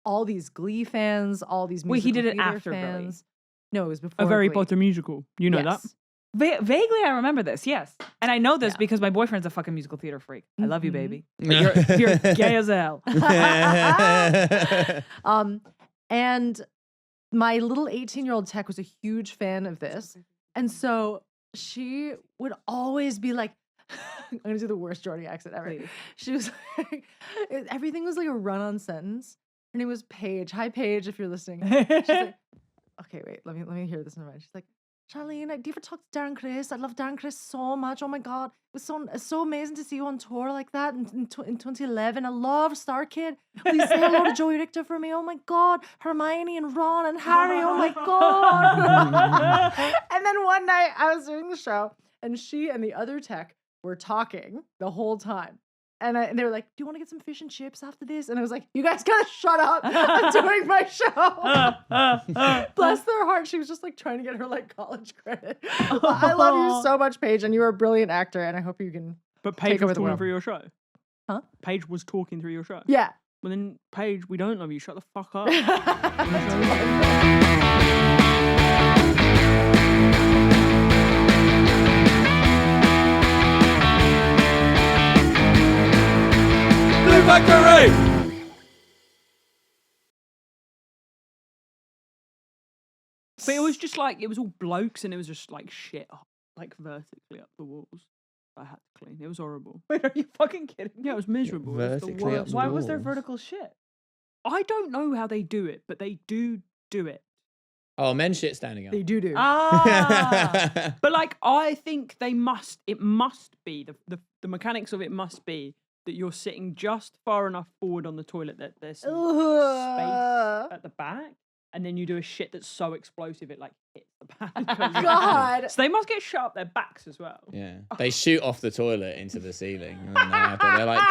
Speaker 4: all these Glee fans, all these musical
Speaker 1: Wait, he did it
Speaker 4: theater
Speaker 1: after Glee?
Speaker 4: fans. No, it was before
Speaker 2: A Very
Speaker 4: Glee.
Speaker 2: Potter musical. You know
Speaker 4: Yes.
Speaker 1: Vaguely, I remember this. Yes, and I know this
Speaker 4: Yeah.
Speaker 1: because my boyfriend's a fucking musical theater freak. I love you,
Speaker 4: Mhm.
Speaker 1: baby. But you're gay as hell.
Speaker 4: And my little 18-year-old tech was a huge fan of this. And so she would always be like, I'm going to do the worst Jordy accent ever.
Speaker 1: Please.
Speaker 4: She was like, everything was like a run-on sentence. Her name was Paige. Hi, Paige, if you're listening. She's like, okay, wait, let me hear this in her mind. She's like, Charlene, do you ever talk to Darren Criss? I love Darren Criss so much. Oh my God. It's so amazing to see you on tour like that in 2011. I love Star Kid. Will you say hello to Joey Richter for me? Oh my God. Hermione and Ron and Harry. Oh my God. And then one night I was doing the show and she and the other tech were talking the whole time. And they were like, do you want to get some fish and chips after this? And I was like, you guys gotta shut up. I'm doing my show. Bless their heart. She was just like trying to get her like college credit. Well, I love you so much, Paige, and you are a brilliant actor. And I hope you can.
Speaker 2: But
Speaker 4: Take
Speaker 2: Paige
Speaker 4: over
Speaker 2: was
Speaker 4: the
Speaker 2: talking
Speaker 4: world.
Speaker 2: through your show.
Speaker 4: Huh?
Speaker 2: Paige was talking through your show.
Speaker 4: Yeah.
Speaker 2: Well then, Paige, we don't love you. Shut the fuck up.
Speaker 3: Factory!
Speaker 2: But it was just like, it was all blokes and it was just like shit, like vertically up the walls. I had to clean. It was horrible.
Speaker 1: Wait, are you fucking kidding?
Speaker 2: Yeah, it was miserable. It was the
Speaker 3: Vertically up
Speaker 2: worst.
Speaker 3: the
Speaker 1: Why was there
Speaker 3: walls.
Speaker 1: vertical shit?
Speaker 2: I don't know how they do it, but they do it.
Speaker 3: Oh, men shit standing up.
Speaker 4: They do.
Speaker 1: Ah.
Speaker 2: But like, I think it must be, the mechanics of it must be that you're sitting just far enough forward on the toilet that there's some space at the back, and then you do a shit that's so explosive it like hits the back.
Speaker 4: God.
Speaker 2: So they must get shut up their backs as well.
Speaker 3: Yeah. They shoot off the toilet into the ceiling. And then they're like